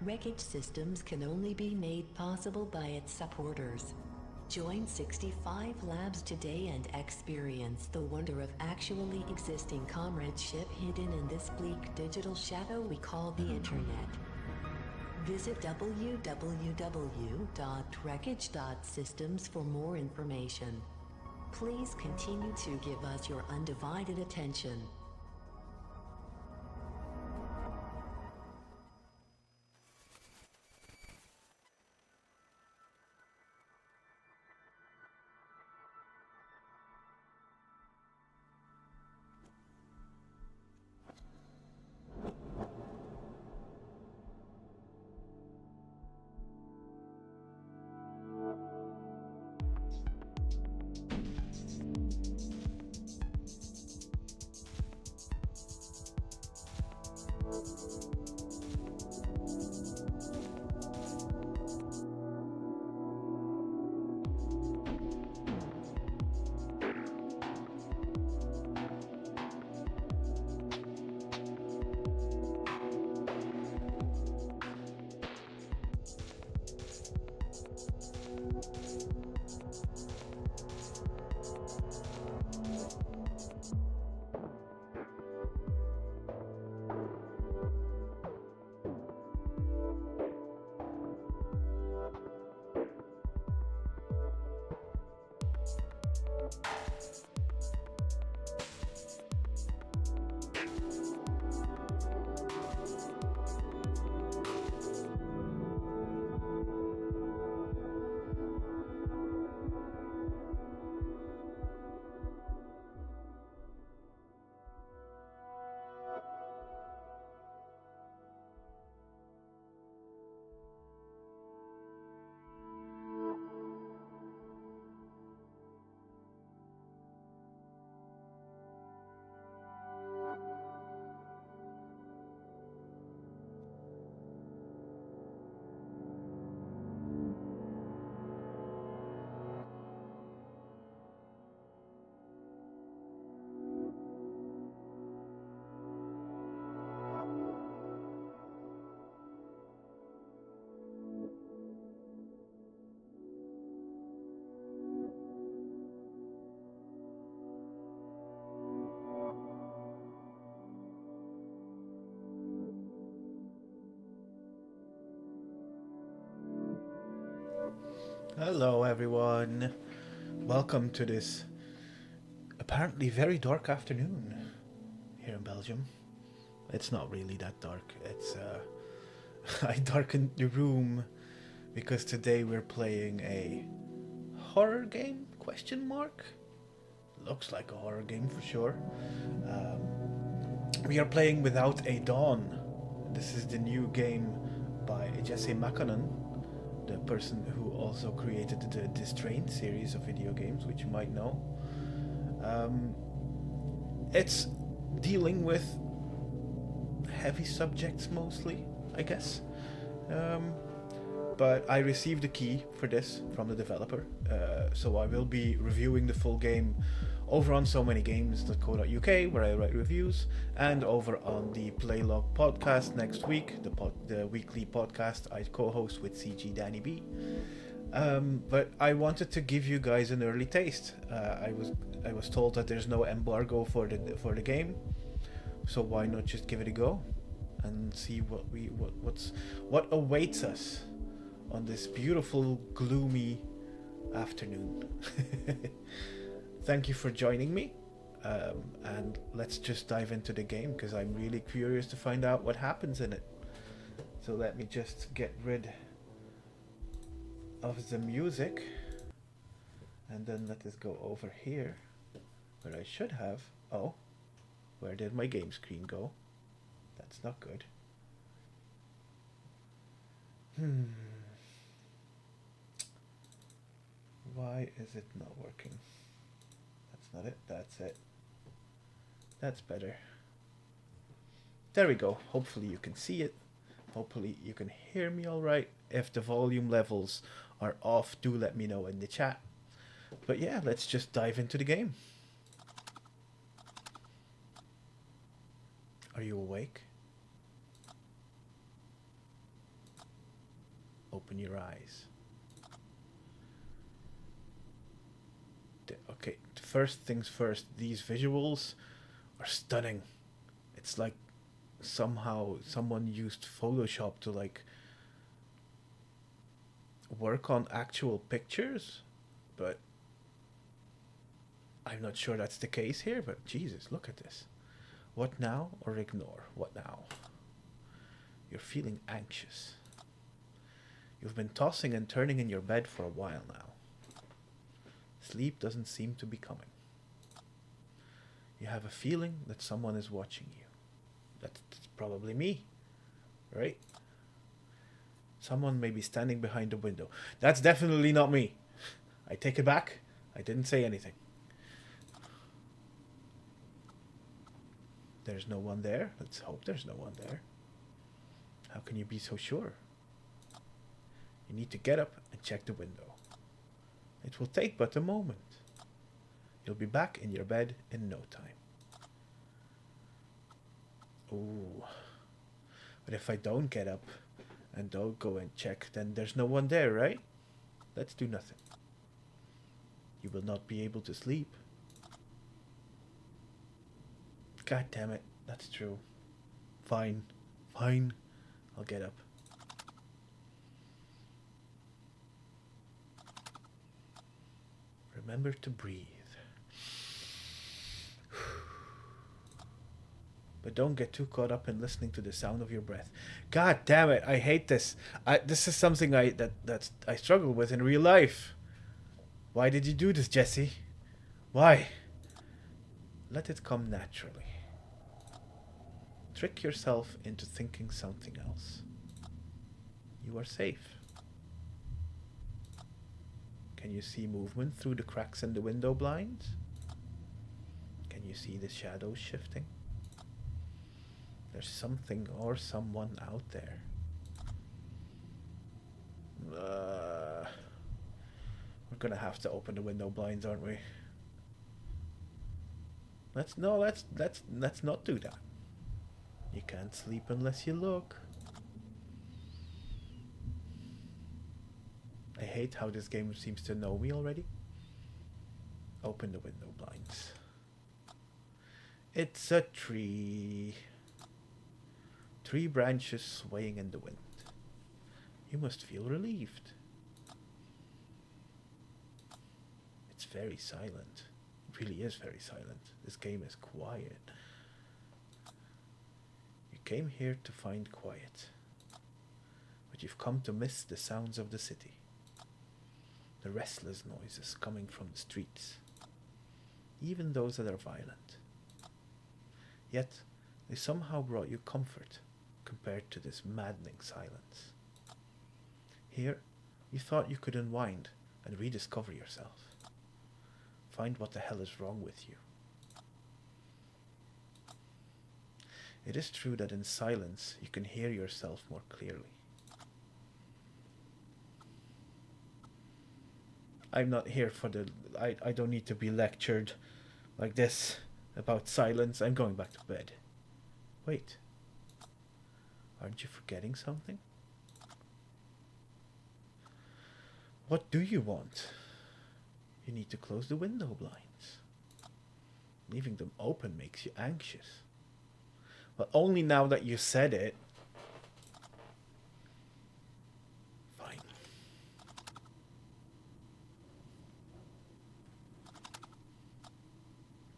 Wreckage Systems can only be made possible by its supporters. Join 65 Labs today and experience the wonder of actually existing comradeship hidden in this bleak digital shadow we call the Internet. Visit www.wreckage.systems for more information. Please continue to give us your undivided attention. Hello everyone, welcome to this apparently very dark afternoon here in Belgium. It's not really that dark, it's I darkened the room because today we're playing a horror game, question mark? Looks like a horror game for sure. We are playing Without a Dawn. This is the new game by Jesse Makkonen, the person who also created the Distraint series of video games, which you might know. It's dealing with heavy subjects mostly, I guess. But I received a key for this from the developer, so I will be reviewing the full game over on SoManyGames.co.uk, where I write reviews, and over on the Playlog podcast next week, the weekly podcast I co-host with CG Danny B. But I wanted to give you guys an early taste. I was told that there's no embargo for the game, so why not just give it a go and see what awaits us on this beautiful gloomy afternoon. Thank you for joining me, and let's just dive into the game because I'm really curious to find out what happens in it. So let me just get rid of the music, and then let us go over here where I should have. Oh, where did my game screen go? That's not good. Why is it not working? That's not it. That's it. That's better. There we go. Hopefully you can see it. Hopefully you can hear me all right. If the volume levels are off, do let me know in the chat. But yeah, let's just dive into the game. Are you awake? Open your eyes. Okay, first things first, these visuals are stunning. It's like somehow someone used Photoshop to like work on actual pictures, but I'm not sure that's the case here. But Jesus, look at this. What now or ignore? What now? You're feeling anxious. You've been tossing and turning in your bed for a while now. Sleep doesn't seem to be coming. You have a feeling that someone is watching you. That's probably me, right? Someone may be standing behind the window. That's definitely not me. I take it back. I didn't say anything. There's no one there. Let's hope there's no one there. How can you be so sure? You need to get up and check the window. It will take but a moment. You'll be back in your bed in no time. Ooh. But if I don't get up and don't go and check, then there's no one there, right? Let's do nothing. You will not be able to sleep. God damn it, that's true. Fine, fine, I'll get up. Remember to breathe. But don't get too caught up in listening to the sound of your breath. God damn it, I hate this. This is something I struggle with in real life. Why did you do this, Jesse? Why? Let it come naturally. Trick yourself into thinking something else. You are safe. Can you see movement through the cracks in the window blinds? Can you see the shadows shifting? There's something or someone out there. We're gonna have to open the window blinds, aren't we? Let's not do that. You can't sleep unless you look. I hate how this game seems to know me already. Open the window blinds. It's a tree. Tree branches swaying in the wind. You must feel relieved. It's very silent. It really is very silent. This game is quiet. You came here to find quiet. But you've come to miss the sounds of the city. The restless noises coming from the streets. Even those that are violent. Yet, they somehow brought you comfort compared to this maddening silence. Here, you thought you could unwind and rediscover yourself. Find what the hell is wrong with you. It is true that in silence you can hear yourself more clearly. I'm not here for the... I don't need to be lectured like this about silence. I'm going back to bed. Wait. Aren't you forgetting something? What do you want? You need to close the window blinds. Leaving them open makes you anxious. But only now that you said it. Fine.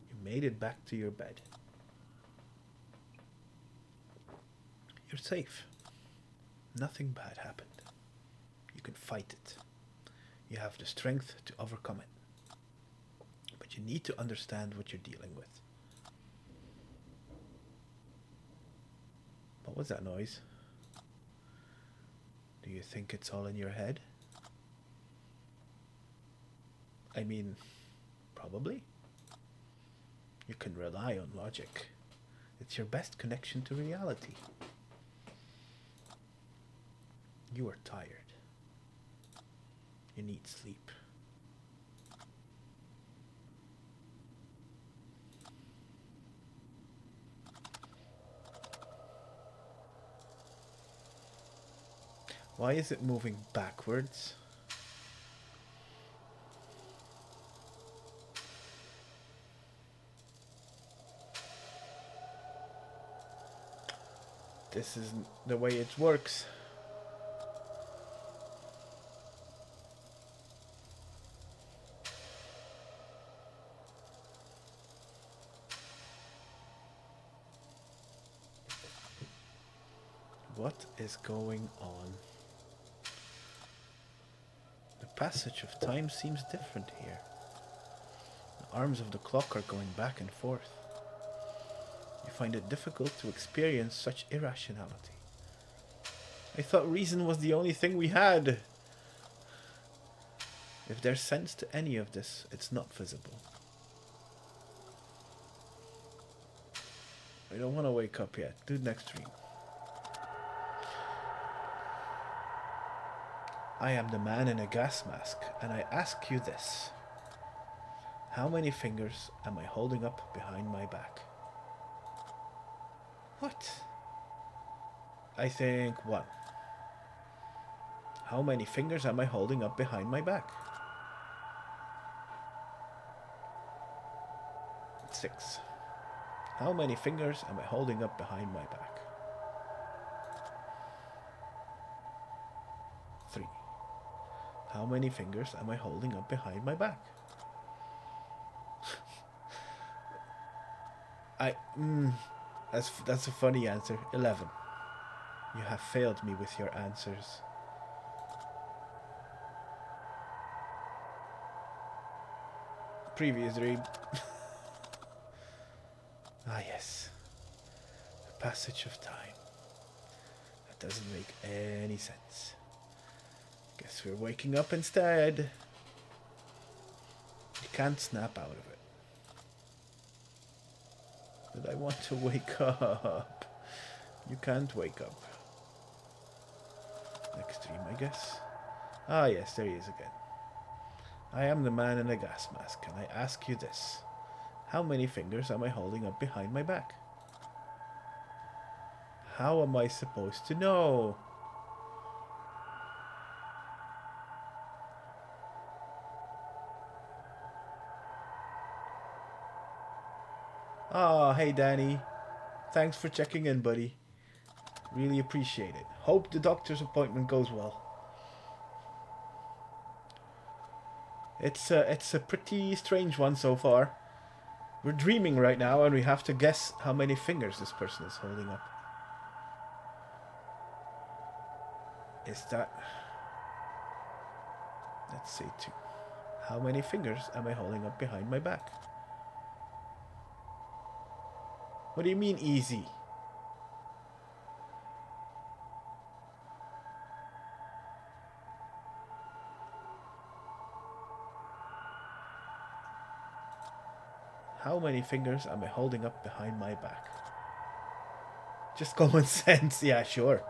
You made it back to your bed. You're safe. Nothing bad happened. You can fight it. You have the strength to overcome it. But you need to understand what you're dealing with. What was that noise? Do you think it's all in your head? I mean, probably. You can rely on logic. It's your best connection to reality. You are tired. You need sleep. Why is it moving backwards? This isn't the way it works. What is going on? The passage of time seems different here. The arms of the clock are going back and forth. You find it difficult to experience such irrationality. I thought reason was the only thing we had. If there's sense to any of this, it's not visible. I don't want to wake up yet. Do next dream. I am the man in a gas mask, and I ask you this. How many fingers am I holding up behind my back? What? I think 1. How many fingers am I holding up behind my back? 6. How many fingers am I holding up behind my back? 3. How many fingers am I holding up behind my back? That's a funny answer. 11. You have failed me with your answers. Previous dream. Ah yes. The passage of time. That doesn't make any sense. Guess we're waking up instead. You can't snap out of it. But I want to wake up. You can't wake up. Next dream, I guess. Ah yes, there he is again. I am the man in a gas mask, and I ask you this. How many fingers am I holding up behind my back? How am I supposed to know? Ah, hey Danny. Thanks for checking in, buddy. Really appreciate it. Hope the doctor's appointment goes well. It's a pretty strange one so far. We're dreaming right now and we have to guess how many fingers this person is holding up. Is that... Let's say 2. How many fingers am I holding up behind my back? What do you mean easy? How many fingers am I holding up behind my back? Just common sense. Yeah, sure.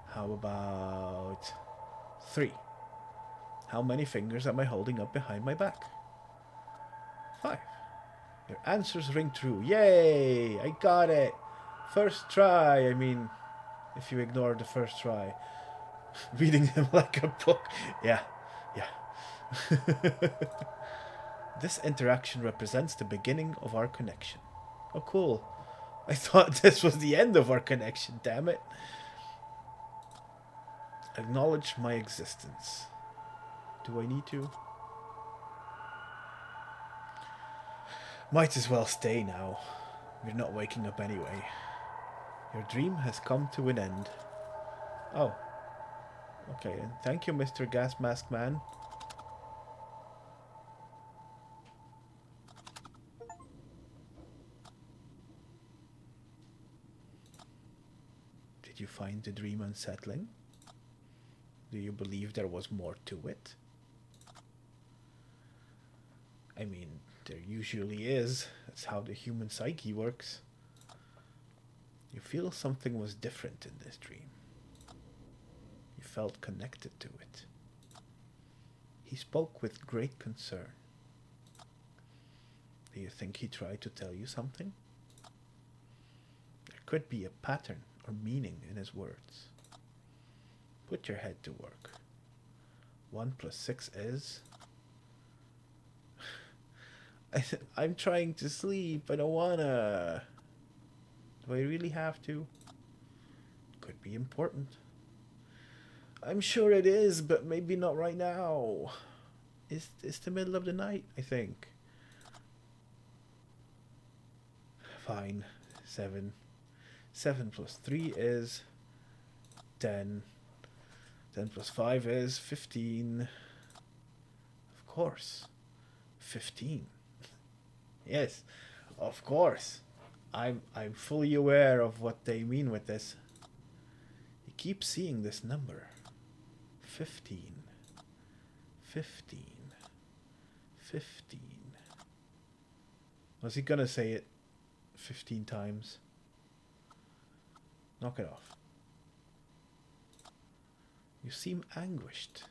How about 3? How many fingers am I holding up behind my back? 5. Your answers ring true. Yay! I got it. First try. I mean, if you ignore the first try. Reading them like a book. Yeah. This interaction represents the beginning of our connection. Oh, cool. I thought this was the end of our connection, damn it. Acknowledge my existence. Do I need to? Might as well stay now. You're not waking up anyway. Your dream has come to an end. Oh. Okay, then. Thank you, Mr. Gas Mask Man. Did you find the dream unsettling? Do you believe there was more to it? I mean, there usually is. That's how the human psyche works. You feel something was different in this dream. You felt connected to it. He spoke with great concern. Do you think he tried to tell you something? There could be a pattern or meaning in his words. Put your head to work. 1 plus 6 is... I'm trying to sleep. I don't wanna. Do I really have to? Could be important. I'm sure it is, but maybe not right now. It's the middle of the night, I think. Fine. 7. 7 plus 3 is 10. 10 plus 5 is 15. Of course. 15. Yes, of course. I'm fully aware of what they mean with this. You keep seeing this number. 15. 15. 15. Was he gonna say it 15 times? Knock it off. You seem anguished.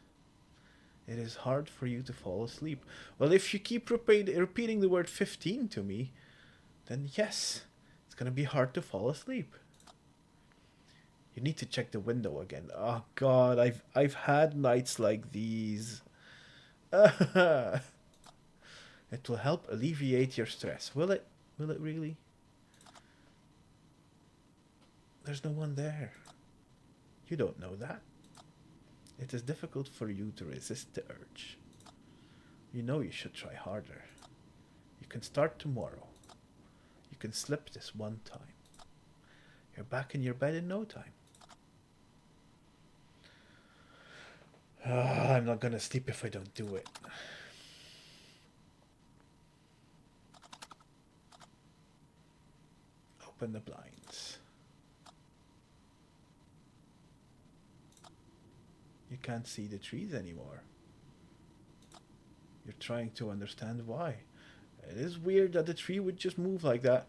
It is hard for you to fall asleep. Well, if you keep repeating the word 15 to me, then yes, it's going to be hard to fall asleep. You need to check the window again. Oh God, I've had nights like these. It will help alleviate your stress. Will it? Will it really? There's no one there. You don't know that. It is difficult for you to resist the urge. You know you should try harder. You can start tomorrow. You can slip this one time. You're back in your bed in no time. I'm not gonna sleep if I don't do it. Open the blinds. You can't see the trees anymore. You're trying to understand why. It is weird that the tree would just move like that.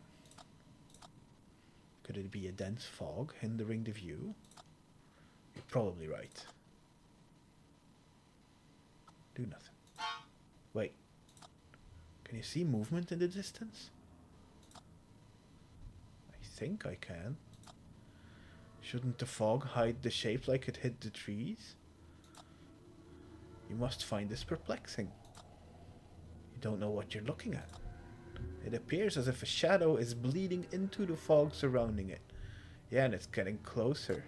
Could it be a dense fog hindering the view? You're probably right. Do nothing. Wait. Can you see movement in the distance? I think I can. Shouldn't the fog hide the shape like it hid the trees? You must find this perplexing. You don't know what you're looking at. It appears as if a shadow is bleeding into the fog surrounding it. Yeah, and it's getting closer.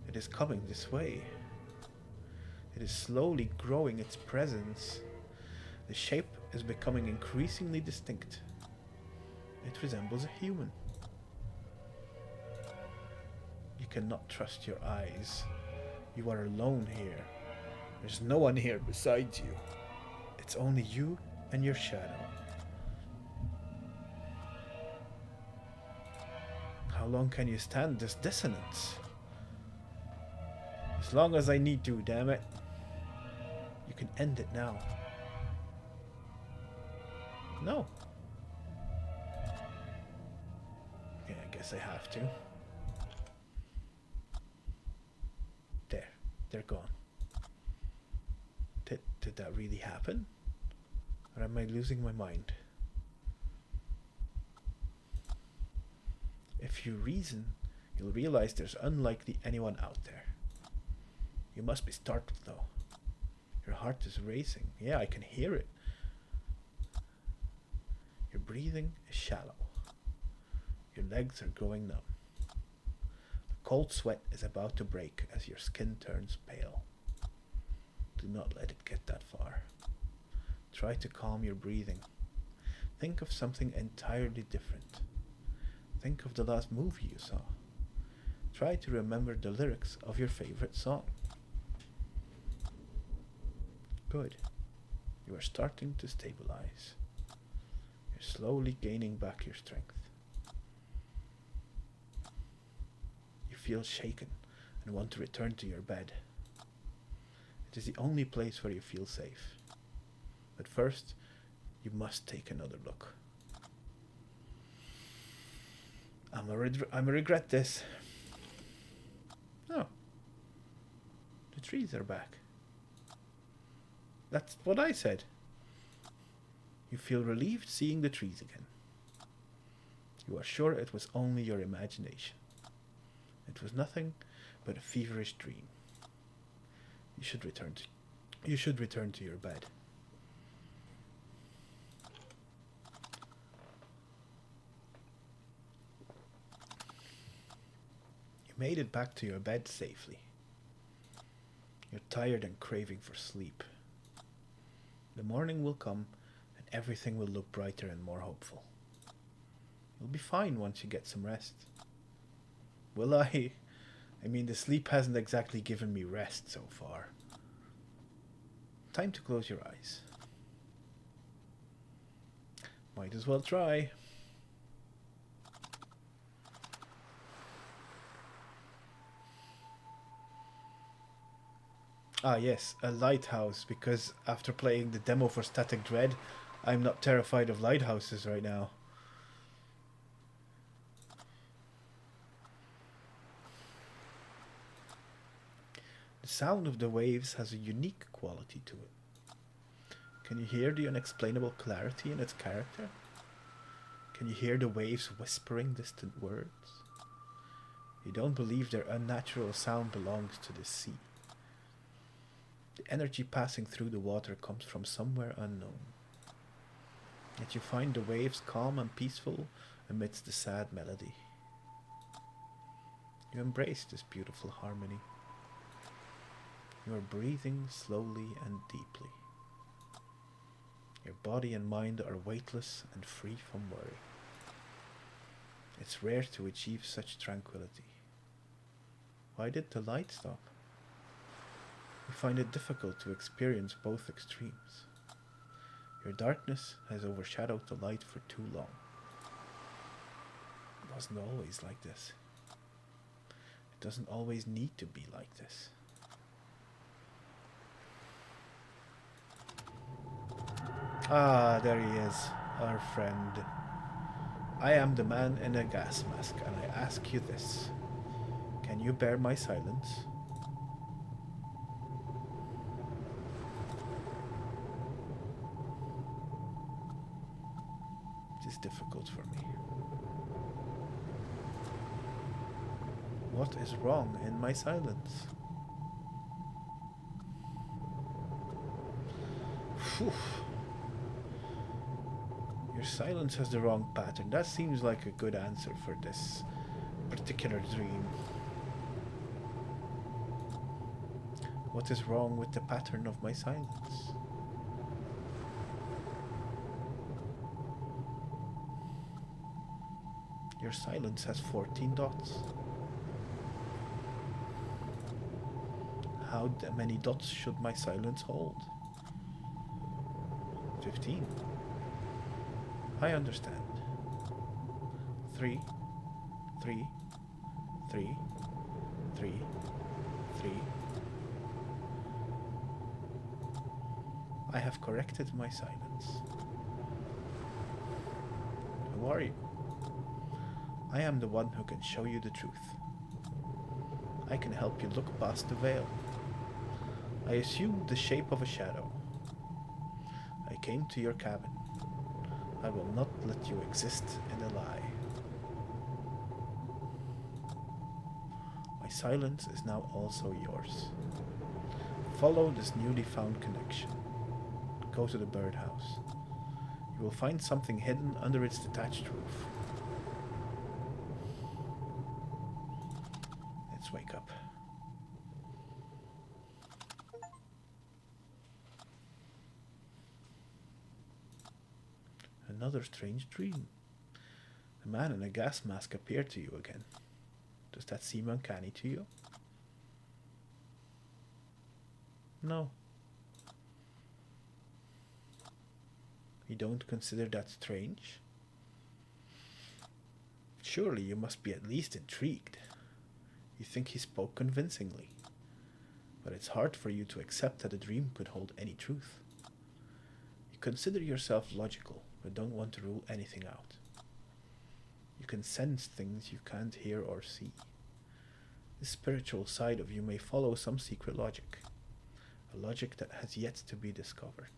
It is coming this way. It is slowly growing its presence. The shape is becoming increasingly distinct. It resembles a human. You cannot trust your eyes. You are alone here. There's no one here besides you. It's only you and your shadow. How long can you stand this dissonance? As long as I need to, damn it. You can end it now. No. Yeah, I guess I have to. There. They're gone. Did that really happen? Or am I losing my mind? If you reason, you'll realize there's unlikely anyone out there. You must be startled though. Your heart is racing. Yeah, I can hear it. Your breathing is shallow. Your legs are growing numb. The cold sweat is about to break as your skin turns pale. Do not let it get that far. Try to calm your breathing. Think of something entirely different. Think of the last movie you saw. Try to remember the lyrics of your favorite song. Good. You are starting to stabilize. You're slowly gaining back your strength. You feel shaken and want to return to your bed. It is the only place where you feel safe. But first, you must take another look. I'ma regret this. Oh. The trees are back. That's what I said. You feel relieved seeing the trees again. You are sure it was only your imagination. It was nothing but a feverish dream. You should return to your bed. You made it back to your bed safely. You're tired and craving for sleep. The morning will come and everything will look brighter and more hopeful. You'll be fine once you get some rest. Will I? I mean, the sleep hasn't exactly given me rest so far. Time to close your eyes. Might as well try. Ah yes, a lighthouse, because after playing the demo for Static Dread, I'm not terrified of lighthouses right now. The sound of the waves has a unique quality to it. Can you hear the unexplainable clarity in its character? Can you hear the waves whispering distant words? You don't believe their unnatural sound belongs to the sea. The energy passing through the water comes from somewhere unknown. Yet you find the waves calm and peaceful amidst the sad melody. You embrace this beautiful harmony. You are breathing slowly and deeply. Your body and mind are weightless and free from worry. It's rare to achieve such tranquility. Why did the light stop? You find it difficult to experience both extremes. Your darkness has overshadowed the light for too long. It wasn't always like this. It doesn't always need to be like this. Ah, there he is, our friend. I am the man in a gas mask, and I ask you this. Can you bear my silence? It is difficult for me. What is wrong in my silence? Phew. Your silence has the wrong pattern. That seems like a good answer for this particular dream. What is wrong with the pattern of my silence? Your silence has 14 dots. How many dots should my silence hold? 15. I understand. 3, 3, 3, 3, 3. I have corrected my silence. Who are you? I am the one who can show you the truth. I can help you look past the veil. I assumed the shape of a shadow. I came to your cabin. I will not let you exist in a lie. My silence is now also yours. Follow this newly found connection. Go to the birdhouse. You will find something hidden under its detached roof. Let's wake up. Another strange dream. The man in a gas mask appeared to you again. Does that seem uncanny to you? No. You don't consider that strange? Surely you must be at least intrigued. You think he spoke convincingly. But it's hard for you to accept that a dream could hold any truth. You consider yourself logical, but don't want to rule anything out. You can sense things you can't hear or see. The spiritual side of you may follow some secret logic, a logic that has yet to be discovered.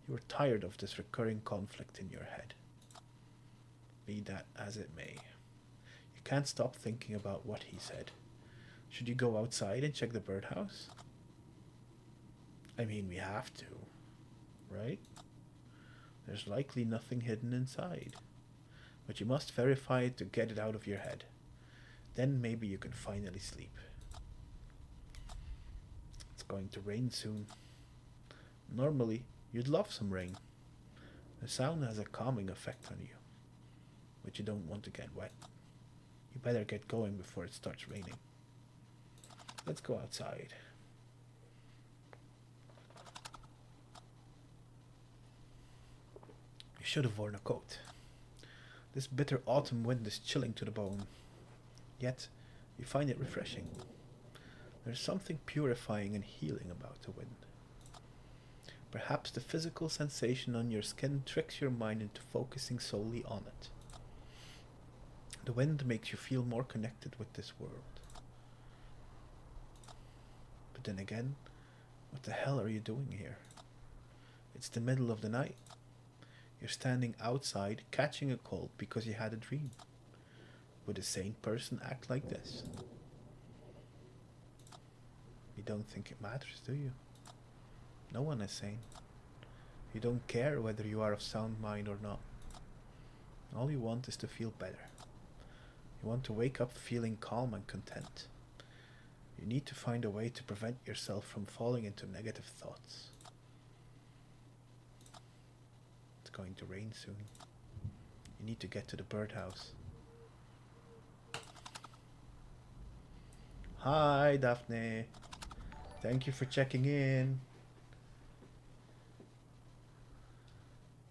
You are tired of this recurring conflict in your head. Be that as it may. You can't stop thinking about what he said. Should you go outside and check the birdhouse? I mean, we have to, right? There's likely nothing hidden inside. But you must verify it to get it out of your head. Then maybe you can finally sleep. It's going to rain soon. Normally, you'd love some rain. The sound has a calming effect on you. But you don't want to get wet. You better get going before it starts raining. Let's go outside. You should have worn a coat. This bitter autumn wind is chilling to the bone. Yet, you find it refreshing. There's something purifying and healing about the wind. Perhaps the physical sensation on your skin tricks your mind into focusing solely on it. The wind makes you feel more connected with this world. But then again, what the hell are you doing here? It's the middle of the night. You're standing outside catching a cold because you had a dream. Would a sane person act like this? You don't think it matters, do you? No one is sane. You don't care whether you are of sound mind or not. All you want is to feel better. You want to wake up feeling calm and content. You need to find a way to prevent yourself from falling into negative thoughts. It's going to rain soon. You need to get to the birdhouse. Hi, Daphne. Thank you for checking in.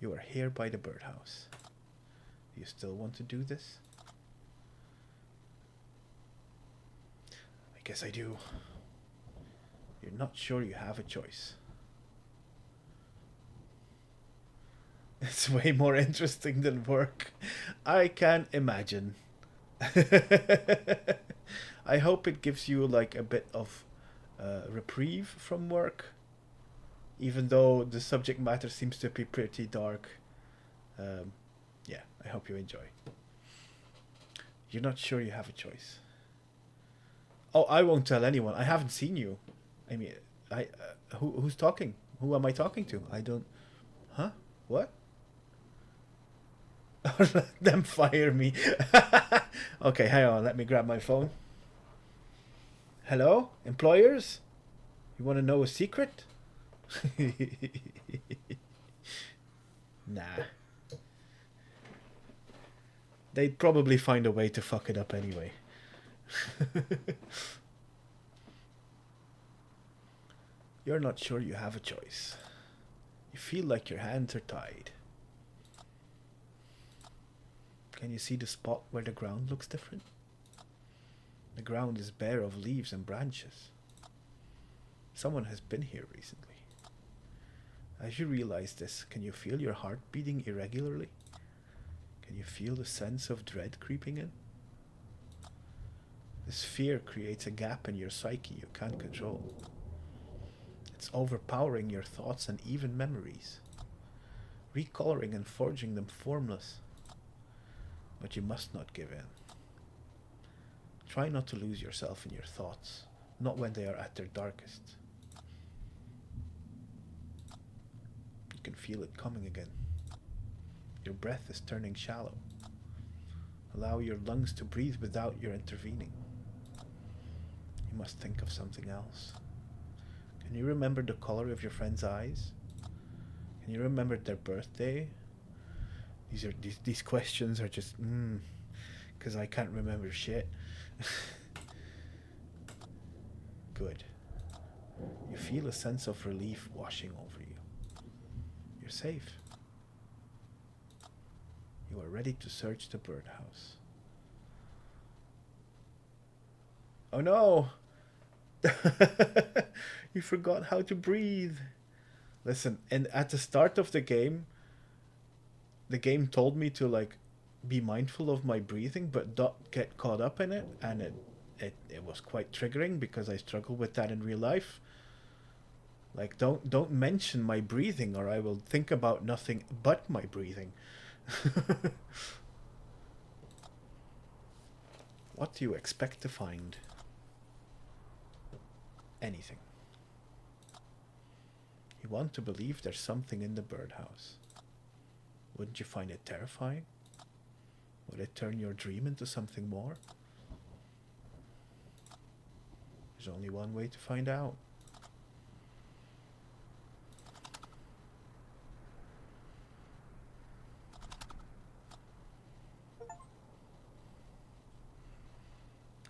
You are here by the birdhouse. Do you still want to do this? I guess I do. You're not sure you have a choice. It's way more interesting than work. I can imagine. I hope it gives you like a bit of reprieve from work, even though the subject matter seems to be pretty dark. Yeah, I hope you enjoy. You're not sure you have a choice. Oh, I won't tell anyone. I haven't seen you. I mean, who's talking? Who am I talking to? I don't... Huh? What? Let them fire me. Okay, hang on. Let me grab my phone. Hello? Employers? You want to know a secret? Nah. They'd probably find a way to fuck it up anyway. You're not sure you have a choice. You feel like your hands are tied. Can you see the spot where the ground looks different? The ground is bare of leaves and branches. Someone has been here recently. As you realize this, can you feel your heart beating irregularly? Can you feel the sense of dread creeping in? This fear creates a gap in your psyche you can't control. It's overpowering your thoughts and even memories, recoloring and forging them formless. But you must not give in. Try not to lose yourself in your thoughts, not when they are at their darkest. You can feel it coming again. Your breath is turning shallow. Allow your lungs to breathe without your intervening. You must think of something else. Can you remember the color of your friend's eyes? Can you remember their birthday? These questions are just because I can't remember shit. Good. You feel a sense of relief washing over you. You're safe. You are ready to search the birdhouse. Oh no! You forgot how to breathe. Listen, and at the start of the game told me to like be mindful of my breathing, but not get caught up in it, and it was quite triggering because I struggle with that in real life. Like don't mention my breathing or I will think about nothing but my breathing. What do you expect to find? Anything. You want to believe there's something in the birdhouse. Wouldn't you find it terrifying? Would it turn your dream into something more? There's only one way to find out.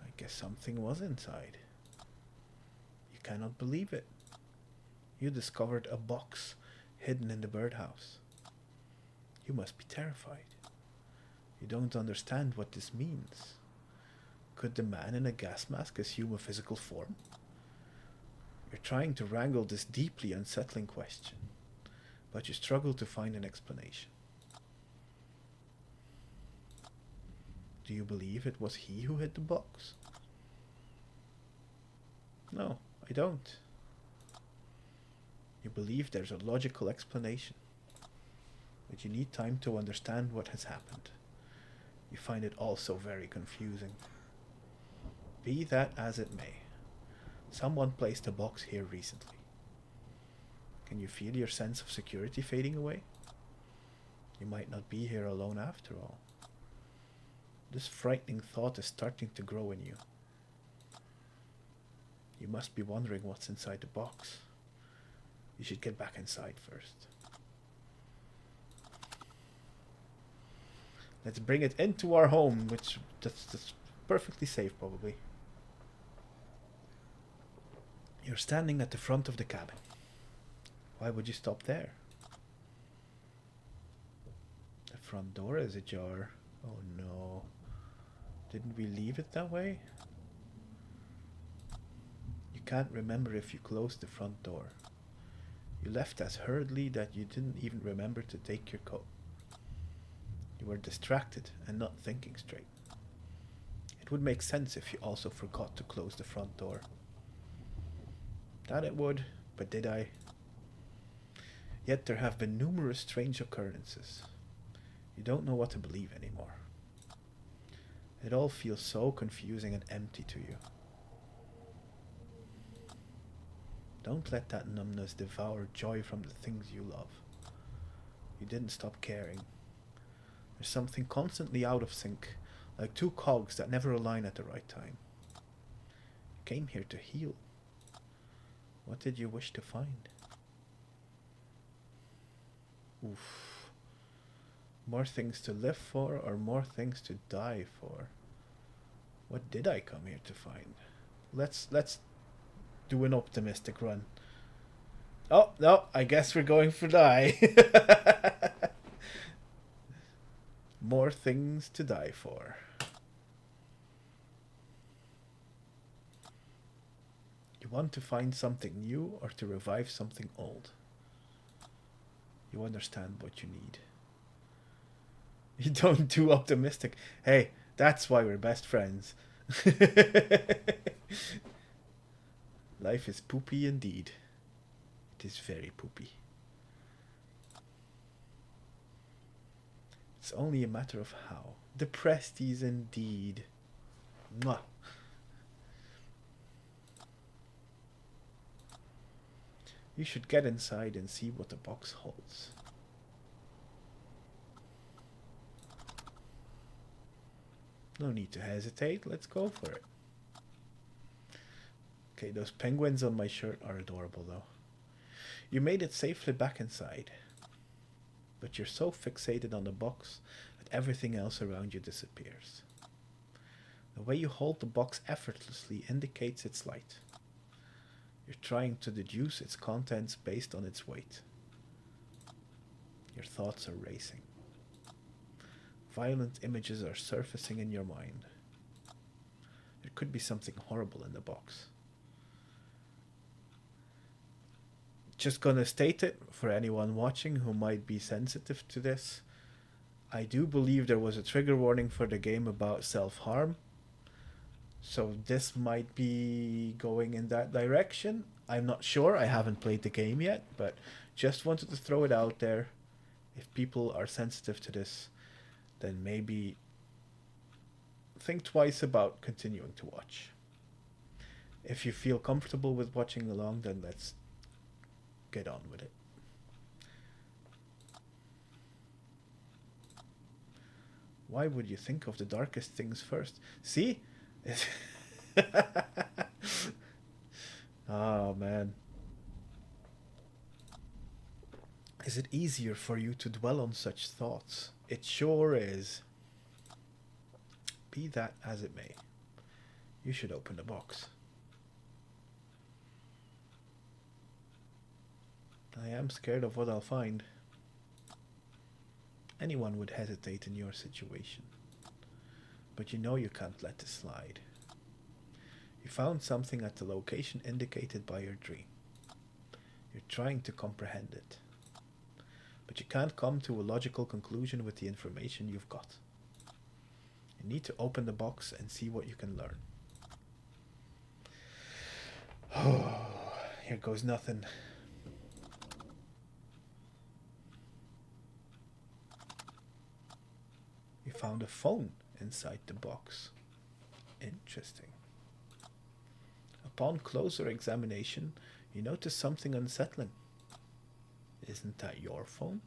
I guess something was inside. You cannot believe it. You discovered a box hidden in the birdhouse. You must be terrified. You don't understand what this means. Could the man in a gas mask assume a physical form? You're trying to wrangle this deeply unsettling question, but you struggle to find an explanation. Do you believe it was he who hid the box? No, I don't. You believe there's a logical explanation, but you need time to understand what has happened. You find it also very confusing. Be that as it may, someone placed a box here recently. Can you feel your sense of security fading away? You might not be here alone after all. This frightening thought is starting to grow in you. You must be wondering what's inside the box. You should get back inside first. Let's bring it into our home, which that's perfectly safe probably. You're standing at the front of the cabin. Why would you stop there? The front door is ajar. Oh no. Didn't we leave it that way? You can't remember if you closed the front door. You left as hurriedly that you didn't even remember to take your coat. You were distracted and not thinking straight. It would make sense if you also forgot to close the front door. That it would, but did I? Yet there have been numerous strange occurrences. You don't know what to believe anymore. It all feels so confusing and empty to you. Don't let that numbness devour joy from the things you love. You didn't stop caring. There's something constantly out of sync, like two cogs that never align at the right time. You came here to heal. What did you wish to find? Oof. More things to live for or more things to die for? What did I come here to find? Let's do an optimistic run. Oh, no, I guess we're going for die. More things to die for. You want to find something new or to revive something old. You understand what you need. You don't do optimistic. Hey, that's why we're best friends. Life is poopy indeed. It is very poopy. It's only a matter of how. Depressed-ies indeed. Mwah. You should get inside and see what the box holds. No need to hesitate, let's go for it. Okay, those penguins on my shirt are adorable though. You made it safely back inside. But you're so fixated on the box that everything else around you disappears. The way you hold the box effortlessly indicates its light. You're trying to deduce its contents based on its weight. Your thoughts are racing. Violent images are surfacing in your mind. There could be something horrible in the box. Just gonna state it for anyone watching who might be sensitive to this. I do believe there was a trigger warning for the game about self-harm. So this might be going in that direction. I'm not sure. I haven't played the game yet, but just wanted to throw it out there. If people are sensitive to this, then maybe think twice about continuing to watch. If you feel comfortable with watching along, then let's get on with it. Why would you think of the darkest things first? See? Oh man. Is it easier for you to dwell on such thoughts? It sure is. Be that as it may, you should open the box. I am scared of what I'll find. Anyone would hesitate in your situation. But you know you can't let this slide. You found something at the location indicated by your dream. You're trying to comprehend it. But you can't come to a logical conclusion with the information you've got. You need to open the box and see what you can learn. Oh, here goes nothing. You found a phone inside the box. Interesting. Upon closer examination, you notice something unsettling. Isn't that your phone?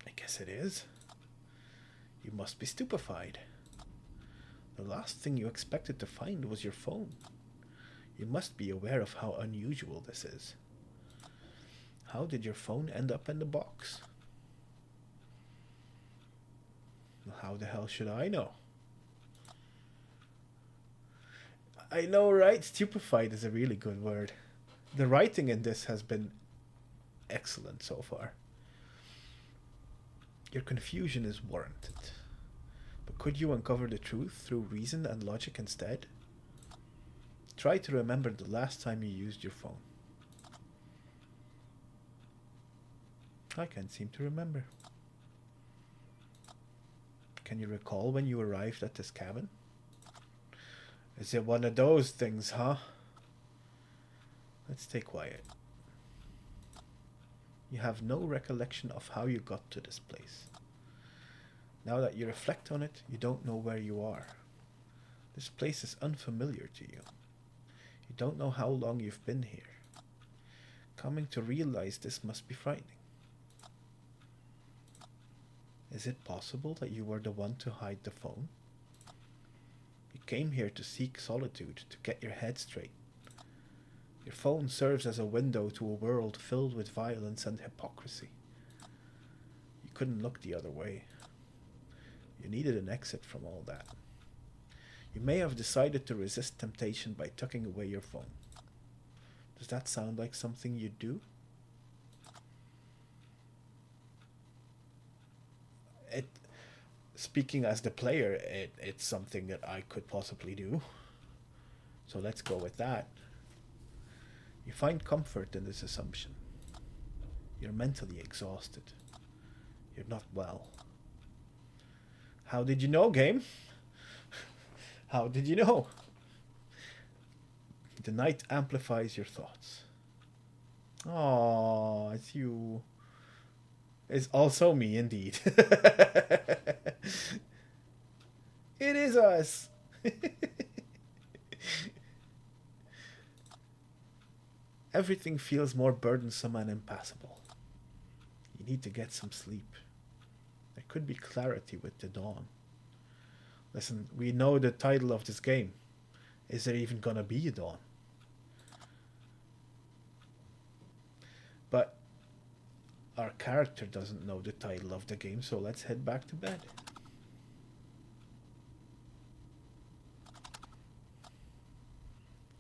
I guess it is. You must be stupefied. The last thing you expected to find was your phone. You must be aware of how unusual this is. How did your phone end up in the box? Well, how the hell should I know? I know, right? Stupefied is a really good word. The writing in this has been excellent so far. Your confusion is warranted. But could you uncover the truth through reason and logic instead? Try to remember the last time you used your phone. I can't seem to remember. Can you recall when you arrived at this cabin? Is it one of those things, huh? Let's stay quiet. You have no recollection of how you got to this place. Now that you reflect on it, you don't know where you are. This place is unfamiliar to you. You don't know how long you've been here. Coming to realize this must be frightening. Is it possible that you were the one to hide the phone? You came here to seek solitude, to get your head straight. Your phone serves as a window to a world filled with violence and hypocrisy. You couldn't look the other way. You needed an exit from all that. You may have decided to resist temptation by tucking away your phone. Does that sound like something you'd do? Speaking as the player, it's something that I could possibly do. So let's go with that. You find comfort in this assumption. You're mentally exhausted. You're not well. How did you know, game? How did you know? The night amplifies your thoughts. Oh, it's you. It's also me, indeed. It is us. Everything feels more burdensome and impassable. You need to get some sleep. There could be clarity with the dawn. Listen, we know the title of this game. Is there even gonna be a dawn? But our character doesn't know the title of the game, so let's head back to bed.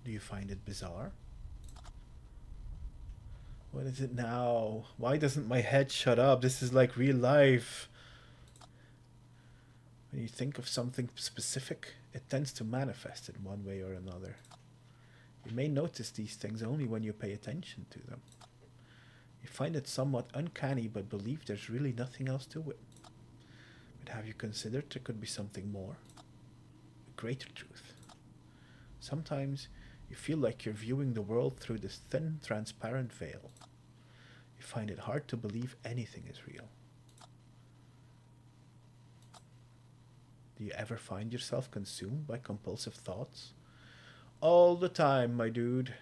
Do you find it bizarre? What is it now? Why doesn't my head shut up? This is like real life. When you think of something specific, it tends to manifest in one way or another. You may notice these things only when you pay attention to them. You find it somewhat uncanny, but believe there's really nothing else to it. But have you considered there could be something more? A greater truth. Sometimes you feel like you're viewing the world through this thin, transparent veil. You find it hard to believe anything is real. Do you ever find yourself consumed by compulsive thoughts? All the time, my dude.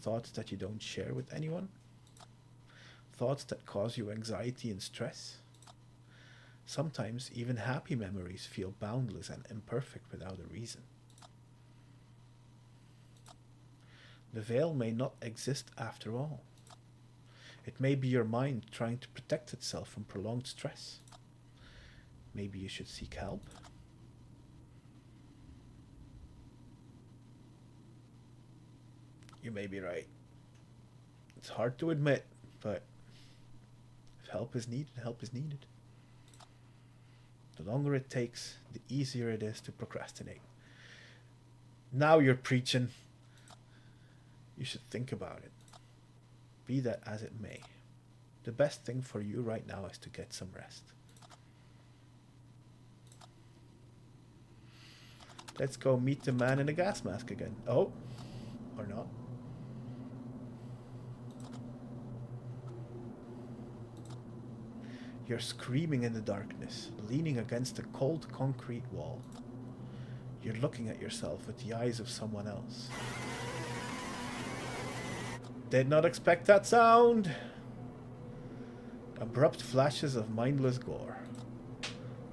Thoughts that you don't share with anyone? Thoughts that cause you anxiety and stress? Sometimes even happy memories feel boundless and imperfect without a reason. The veil may not exist after all. It may be your mind trying to protect itself from prolonged stress. Maybe you should seek help. You may be right. It's hard to admit, but if help is needed, help is needed. The longer it takes, the easier it is to procrastinate. Now you're preaching. You should think about it. Be that as it may. The best thing for you right now is to get some rest. Let's go meet the man in the gas mask again. Oh, or not. You're screaming in the darkness, leaning against a cold concrete wall. You're looking at yourself with the eyes of someone else. Did not expect that sound. Abrupt flashes of mindless gore.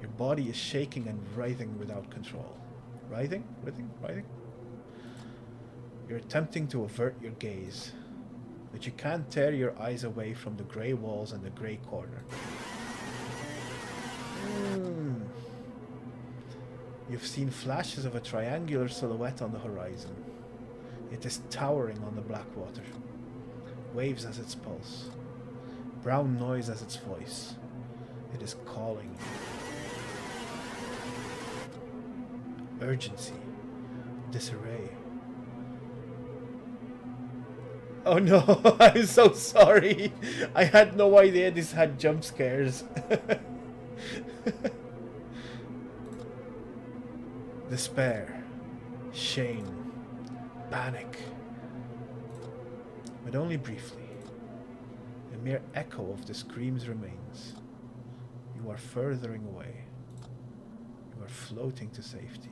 Your body is shaking and writhing without control. Writhing? You're attempting to avert your gaze, but you can't tear your eyes away from the grey walls and the grey corner. You've seen flashes of a triangular silhouette on the horizon. It is towering on the black water. Waves as its pulse. Brown noise as its voice. It is calling you. Urgency. Disarray. Oh no, I'm so sorry. I had no idea this had jump scares. Despair, shame, panic. But only briefly. A mere echo of the screams remains. You are furthering away. You are floating to safety.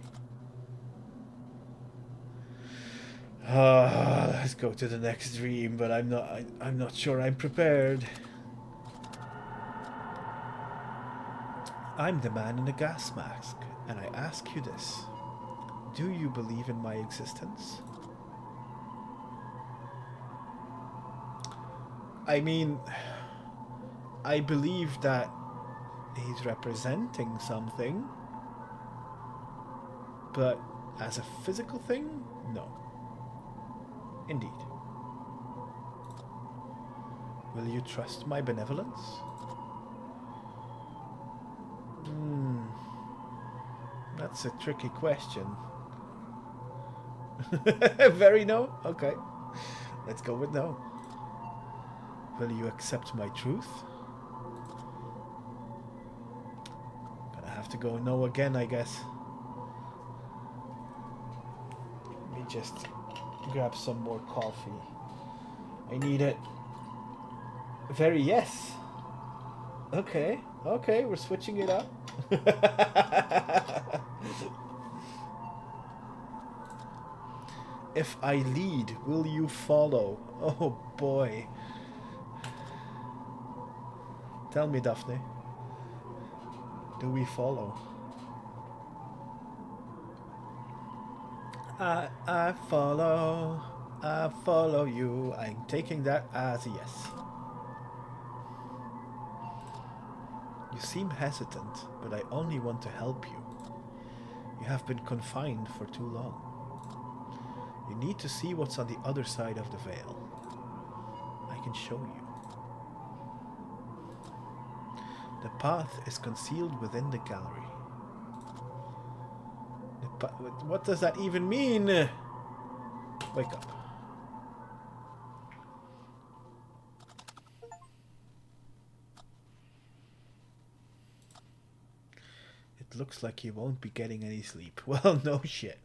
Let's go to the next dream, but I'm not sure I'm prepared. I'm the man in the gas mask, and I ask you this. Do you believe in my existence? I mean, I believe that he's representing something, but as a physical thing, no. Indeed. Will you trust my benevolence? That's a tricky question. Very no? Okay. Let's go with no. Will you accept my truth? Gonna have to go no again, I guess. Let me just grab some more coffee. I need it. Very yes. Okay, we're switching it up. If I lead, will you follow? Oh boy. Tell me, Daphne. Do we follow? I follow. I follow you. I'm taking that as a yes. You seem hesitant, but I only want to help you. You have been confined for too long. You need to see what's on the other side of the veil. I can show you. The path is concealed within the gallery. What does that even mean? Wake up. It looks like you won't be getting any sleep. Well, no shit.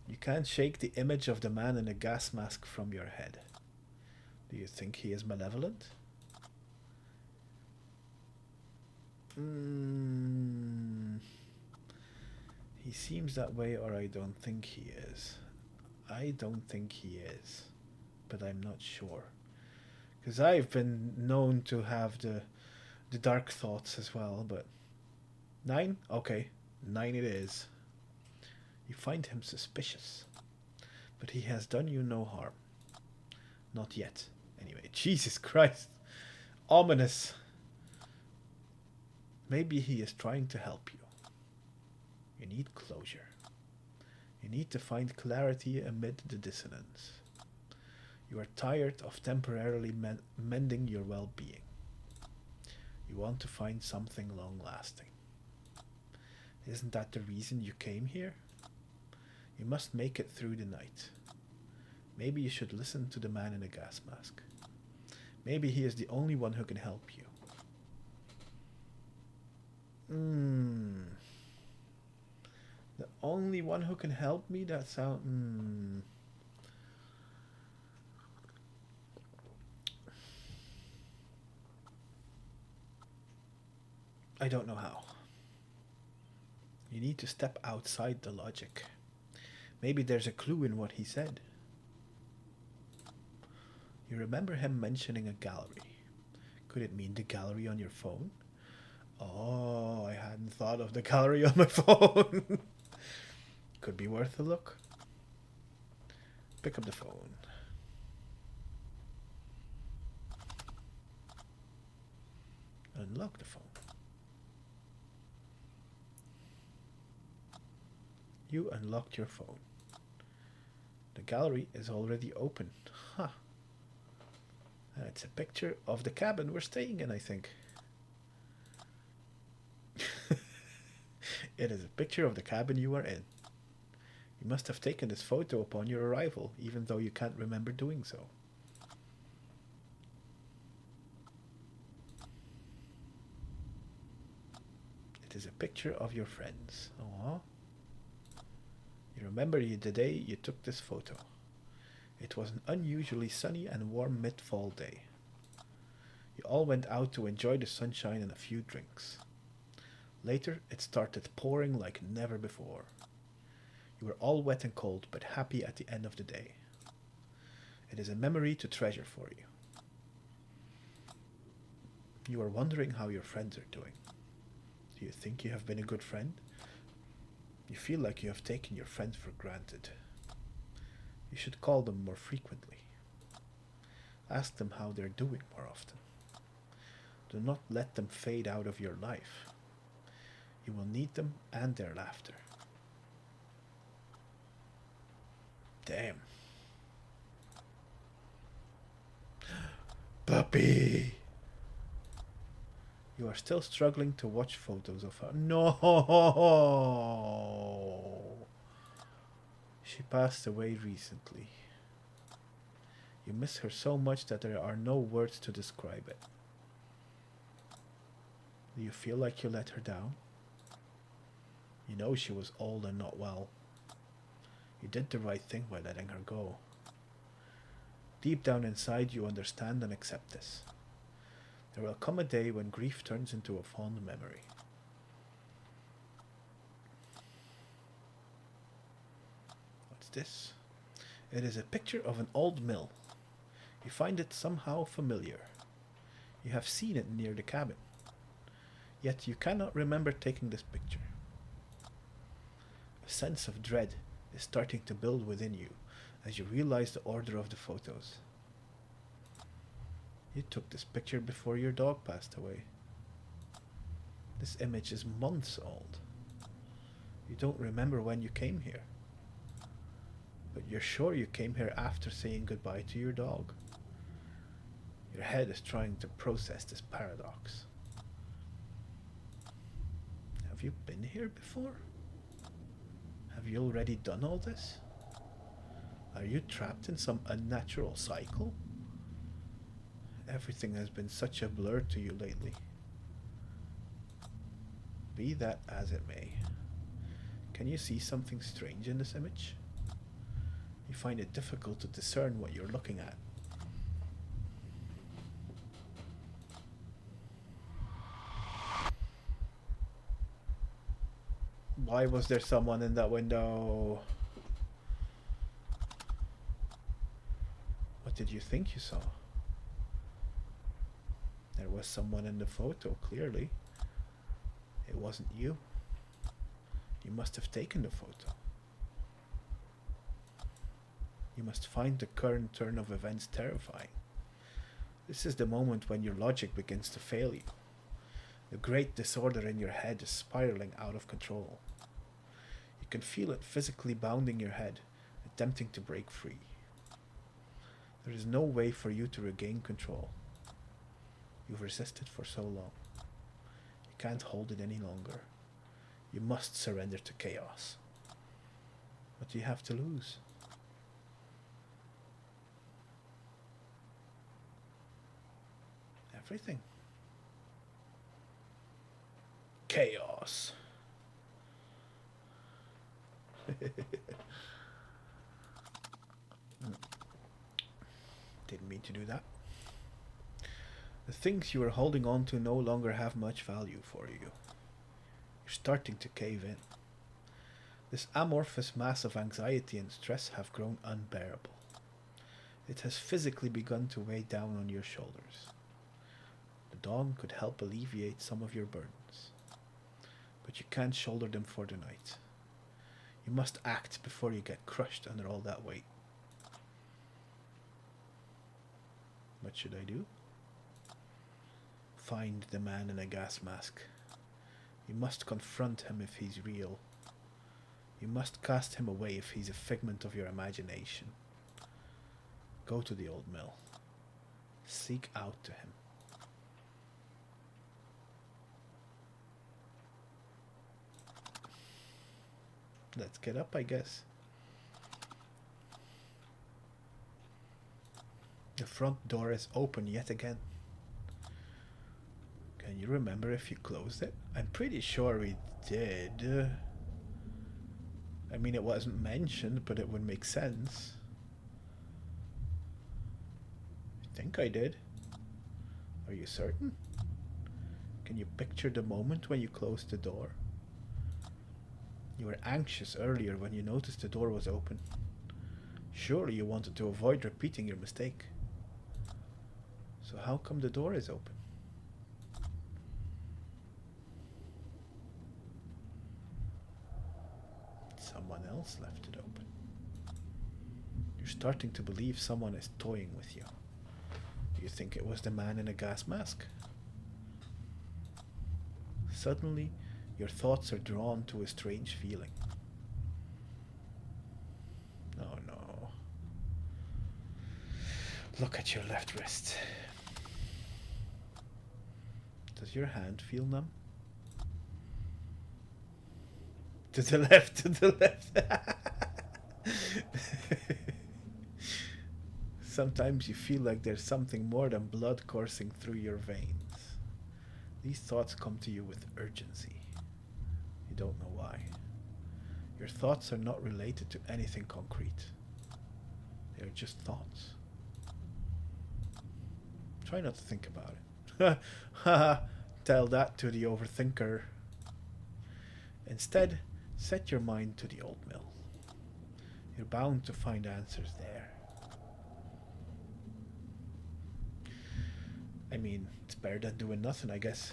You can't shake the image of the man in a gas mask from your head. Do you think he is malevolent? Mm, he seems that way, or I don't think he is. I don't think he is, but I'm not sure. Because I've been known to have the dark thoughts as well, but 9? Okay, 9 it is. You find him suspicious, but he has done you no harm. Not yet. Anyway, Jesus Christ. Ominous. Maybe he is trying to help you. You need closure. You need to find clarity amid the dissonance. You are tired of temporarily mending your well-being. You want to find something long-lasting. Isn't that the reason you came here? You must make it through the night. Maybe you should listen to the man in the gas mask. Maybe he is the only one who can help you. The only one who can help me? That sound... I don't know how. You need to step outside the logic. Maybe there's a clue in what he said. You remember him mentioning a gallery. Could it mean the gallery on your phone? Oh, I hadn't thought of the gallery on my phone. Could be worth a look. Pick up the phone. Unlock the phone. You unlocked your phone. The gallery is already open. Huh. And it's a picture of the cabin we're staying in, I think. It is a picture of the cabin you are in. You must have taken this photo upon your arrival, even though you can't remember doing so. It is a picture of your friends. Aww. You remember the day you took this photo. It was an unusually sunny and warm mid-fall day. You all went out to enjoy the sunshine and a few drinks. Later, it started pouring like never before. You were all wet and cold, but happy at the end of the day. It is a memory to treasure for you. You are wondering how your friends are doing. Do you think you have been a good friend? You feel like you have taken your friends for granted. You should call them more frequently. Ask them how they're doing more often. Do not let them fade out of your life. You will need them and their laughter. Damn. Puppy! You are still struggling to watch photos of her. No! She passed away recently. You miss her so much that there are no words to describe it. Do you feel like you let her down? You know she was old and not well. You did the right thing by letting her go. Deep down inside you understand and accept this. There will come a day when grief turns into a fond memory. What's this? It is a picture of an old mill. You find it somehow familiar. You have seen it near the cabin. Yet you cannot remember taking this picture. A sense of dread is starting to build within you as you realize the order of the photos. You took this picture before your dog passed away. This image is months old. You don't remember when you came here. But you're sure you came here after saying goodbye to your dog. Your head is trying to process this paradox. Have you been here before? Have you already done all this? Are you trapped in some unnatural cycle? Everything has been such a blur to you lately. Be that as it may, can you see something strange in this image? You find it difficult to discern what you're looking at. Why was there someone in that window? What did you think you saw? There was someone in the photo, clearly. It wasn't you. You must have taken the photo. You must find the current turn of events terrifying. This is the moment when your logic begins to fail you. The great disorder in your head is spiraling out of control. You can feel it physically bounding your head, attempting to break free. There is no way for you to regain control. You've resisted for so long. You can't hold it any longer. You must surrender to chaos. What do you have to lose? Everything. Chaos. Didn't mean to do that. The things you are holding on to no longer have much value for you. You're starting to cave in. This amorphous mass of anxiety and stress have grown unbearable. It has physically begun to weigh down on your shoulders. The dawn could help alleviate some of your burdens, but you can't shoulder them for the night. You must act before you get crushed under all that weight. What should I do? Find the man in a gas mask. You must confront him if he's real. You must cast him away if he's a figment of your imagination. Go to the old mill. Seek out to him. Let's get up, I guess. The front door is open yet again. Can you remember if you closed it? I'm pretty sure we did. I mean, it wasn't mentioned, but it would make sense. I think I did. Are you certain? Can you picture the moment when you closed the door? You were anxious earlier when you noticed the door was open. Surely you wanted to avoid repeating your mistake. So how come the door is open? Someone else left it open. You're starting to believe someone is toying with you. You think it was the man in a gas mask? Suddenly, your thoughts are drawn to a strange feeling. Oh no. Look at your left wrist. Does your hand feel numb? To the left, to the left. Sometimes you feel like there's something more than blood coursing through your veins. These thoughts come to you with urgency. You don't know why. Your thoughts are not related to anything concrete. They are just thoughts. Try not to think about it. Tell that to the overthinker. Instead, set your mind to the old mill. You're bound to find answers there. I mean, it's better than doing nothing, I guess.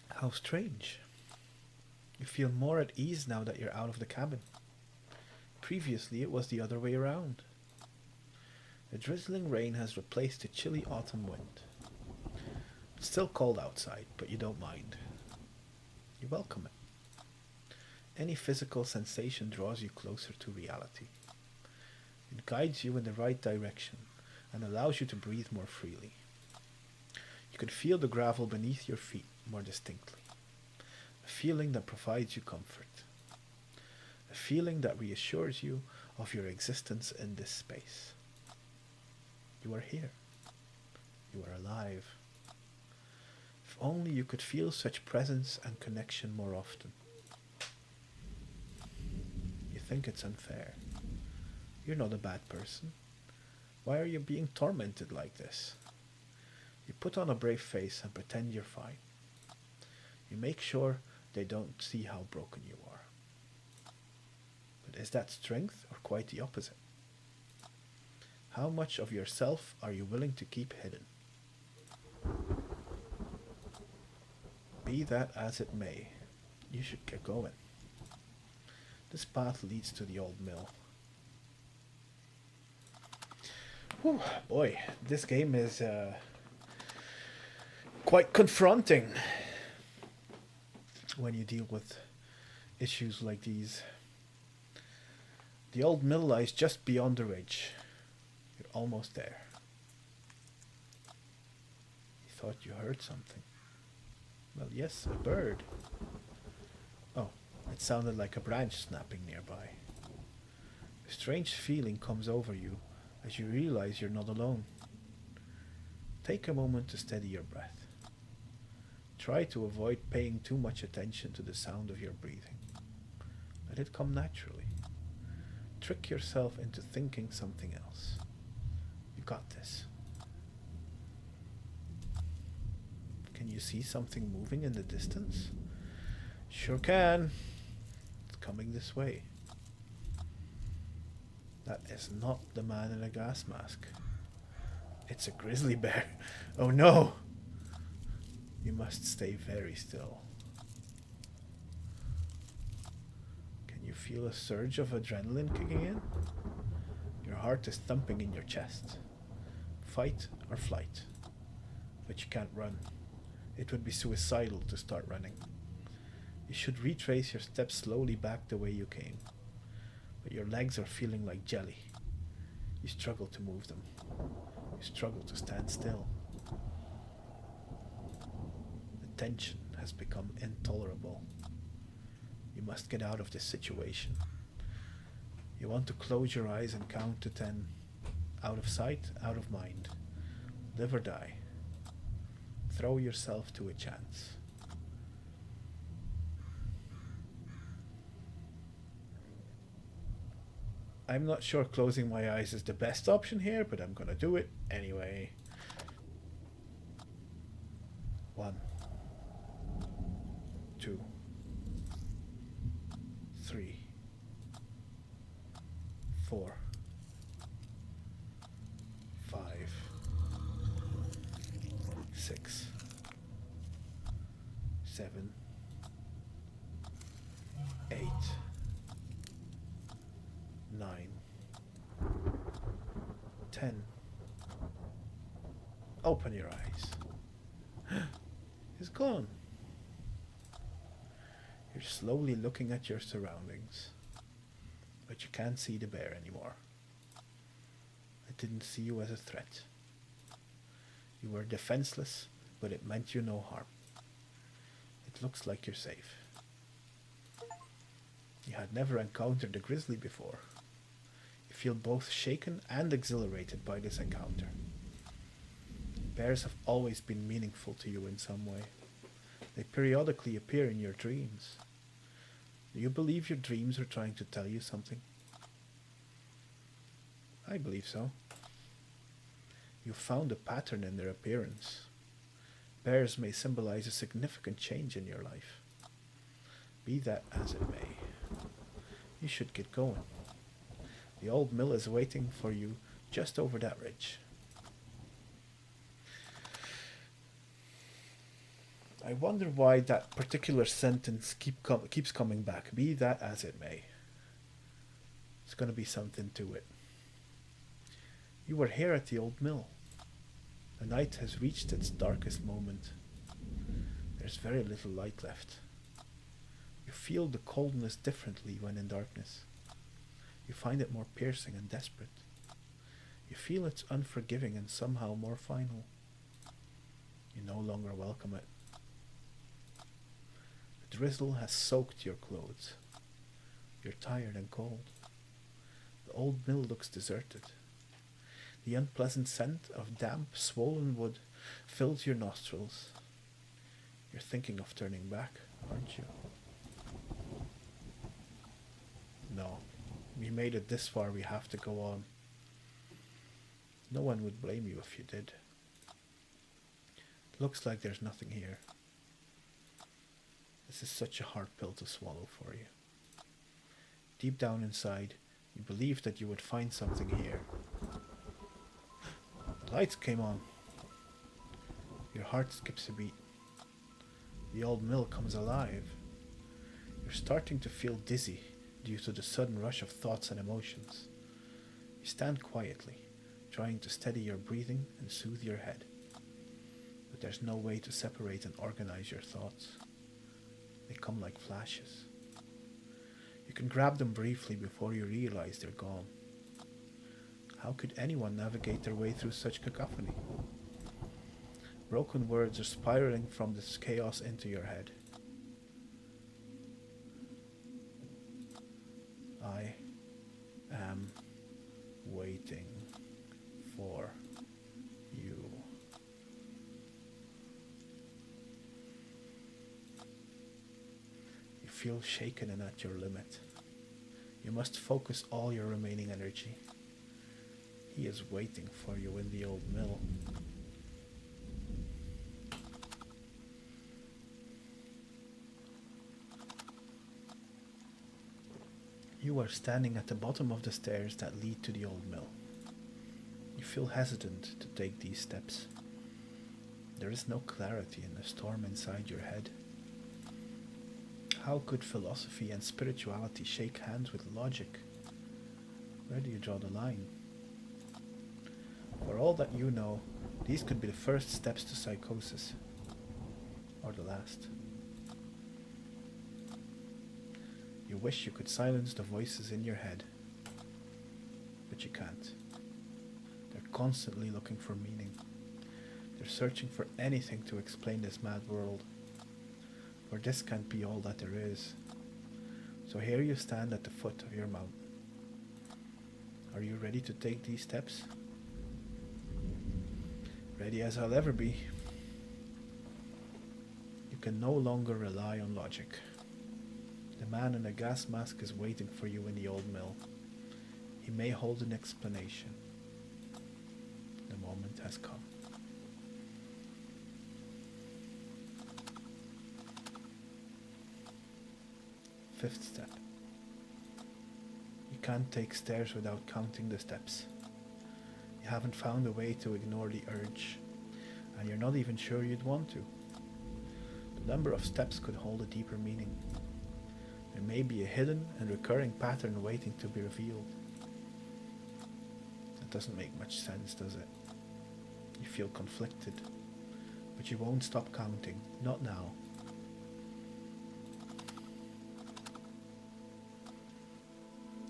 How strange. You feel more at ease now that you're out of the cabin. Previously, it was the other way around. The drizzling rain has replaced the chilly autumn wind. It's still cold outside, but you don't mind. You welcome it. Any physical sensation draws you closer to reality. It guides you in the right direction and allows you to breathe more freely. You can feel the gravel beneath your feet more distinctly. A feeling that provides you comfort. A feeling that reassures you of your existence in this space. You are here. You are alive. If only you could feel such presence and connection more often. You think it's unfair. You're not a bad person. Why are you being tormented like this? You put on a brave face and pretend you're fine. You make sure they don't see how broken you are. But is that strength or quite the opposite? How much of yourself are you willing to keep hidden? Be that as it may, you should get going. This path leads to the old mill. Whew, boy, this game is quite confronting when you deal with issues like these. The old mill lies just beyond the ridge. You're almost there. You thought you heard something. Well, yes, a bird. Oh, it sounded like a branch snapping nearby. A strange feeling comes over you as you realize you're not alone. Take a moment to steady your breath. Try to avoid paying too much attention to the sound of your breathing. Let it come naturally. Trick yourself into thinking something else. You got this. Can you see something moving in the distance? Sure can. It's coming this way. That is not the man in a gas mask. It's a grizzly bear. Oh no! You must stay very still. Can you feel a surge of adrenaline kicking in? Your heart is thumping in your chest. Fight or flight. But you can't run. It would be suicidal to start running. You should retrace your steps slowly back the way you came. But your legs are feeling like jelly. You struggle to move them. You struggle to stand still. The tension has become intolerable. You must get out of this situation. You want to close your eyes and count to 10. Out of sight, out of mind. Live or die. Throw yourself to a chance. I'm not sure closing my eyes is the best option here, but I'm gonna do it anyway. 1, 2, 3, 4, 5, 6, 7, 8, 9, 10. Open your eyes. It's gone. You're slowly looking at your surroundings, but you can't see the bear anymore. It didn't see you as a threat. You were defenseless, but it meant you no harm. It looks like you're safe. You had never encountered a grizzly before. You feel both shaken and exhilarated by this encounter. Bears have always been meaningful to you in some way. They periodically appear in your dreams. Do you believe your dreams are trying to tell you something? I believe so. You found a pattern in their appearance. Bears may symbolize a significant change in your life. Be that as it may, you should get going. The old mill is waiting for you just over that ridge. I wonder why that particular sentence keeps coming back. Be that as it may. There's going to be something to it. You were here at the old mill. The night has reached its darkest moment. There's very little light left. You feel the coldness differently when in darkness. You find it more piercing and desperate. You feel it's unforgiving and somehow more final. You no longer welcome it. The drizzle has soaked your clothes. You're tired and cold. The old mill looks deserted. The unpleasant scent of damp, swollen wood fills your nostrils. You're thinking of turning back, aren't you? No. We made it this far, we have to go on. No one would blame you if you did. Looks like there's nothing here. This is such a hard pill to swallow for you. Deep down inside, you believed that you would find something here. The lights came on. Your heart skips a beat. The old mill comes alive. You're starting to feel dizzy due to the sudden rush of thoughts and emotions. You stand quietly, trying to steady your breathing and soothe your head. But there's no way to separate and organize your thoughts. They come like flashes. You can grab them briefly before you realize they're gone. How could anyone navigate their way through such cacophony? Broken words are spiraling from this chaos into your head. I am waiting for you. You feel shaken and at your limit. You must focus all your remaining energy. He is waiting for you in the old mill. You are standing at the bottom of the stairs that lead to the old mill. You feel hesitant to take these steps. There is no clarity in the storm inside your head. How could philosophy and spirituality shake hands with logic? Where do you draw the line? For all that you know, these could be the first steps to psychosis. Or the last. You wish you could silence the voices in your head, but you can't. They're constantly looking for meaning. They're searching for anything to explain this mad world. For this can't be all that there is. So here you stand at the foot of your mountain. Are you ready to take these steps? Ready as I'll ever be. You can no longer rely on logic. The man in the gas mask is waiting for you in the old mill. He may hold an explanation. The moment has come. Fifth step. You can't take stairs without counting the steps. You haven't found a way to ignore the urge, and you're not even sure you'd want to. The number of steps could hold a deeper meaning. There may be a hidden and recurring pattern waiting to be revealed. That doesn't make much sense, does it? You feel conflicted, but you won't stop counting, not now.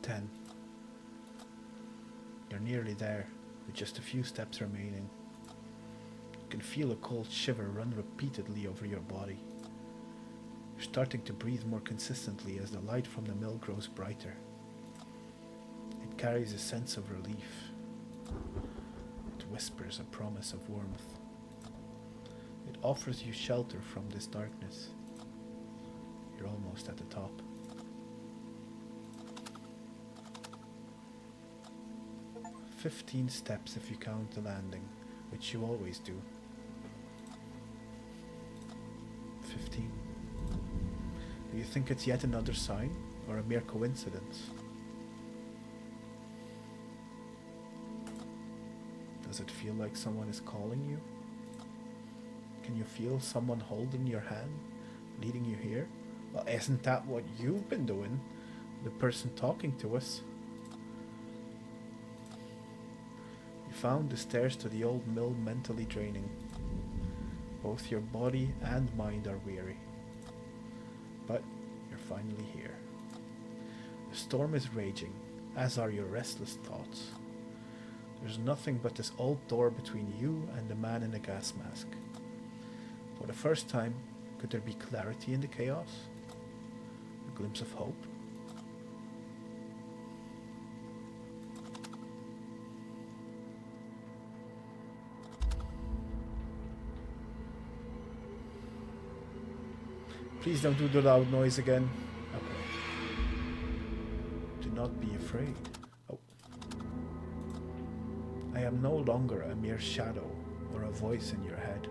10. You're nearly there, with just a few steps remaining. You can feel a cold shiver run repeatedly over your body. You're starting to breathe more consistently as the light from the mill grows brighter. It carries a sense of relief. It whispers a promise of warmth. It offers you shelter from this darkness. You're almost at the top. "15 steps if you count the landing, which you always do. 15. Do you think it's yet another sign, or a mere coincidence? Does it feel like someone is calling you? Can you feel someone holding your hand, leading you here? Well, isn't that what you've been doing? The person talking to us. You found the stairs to the old mill mentally draining. Both your body and mind are weary. But you're finally here. The storm is raging, as are your restless thoughts. There's nothing but this old door between you and the man in the gas mask. For the first time, could there be clarity in the chaos? A glimpse of hope? Please don't do the loud noise again. Okay. Do not be afraid. Oh. I am no longer a mere shadow or a voice in your head.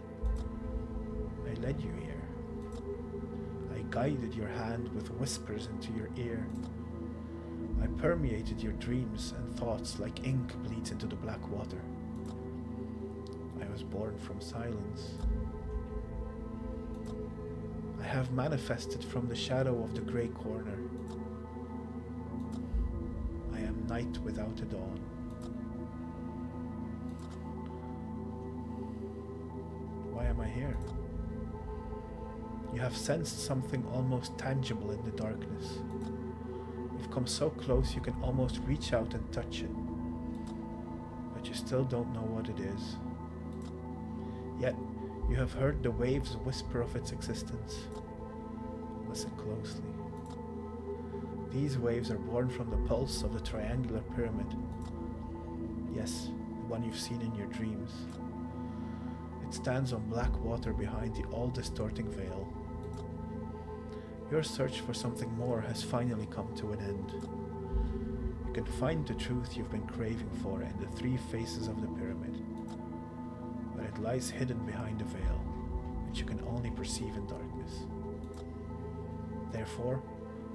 I led you here. I guided your hand with whispers into your ear. I permeated your dreams and thoughts like ink bleeds into the black water. I was born from silence. I have manifested from the shadow of the grey corner. I am night without a dawn. Why am I here? You have sensed something almost tangible in the darkness. You've come so close you can almost reach out and touch it, but you still don't know what it is. Yet, you have heard the waves whisper of its existence. Listen closely. These waves are born from the pulse of the triangular pyramid. Yes, the one you've seen in your dreams. It stands on black water behind the all-distorting veil. Your search for something more has finally come to an end. You can find the truth you've been craving for in the three faces of the pyramid, but it lies hidden behind a veil, which you can only perceive in darkness. Therefore,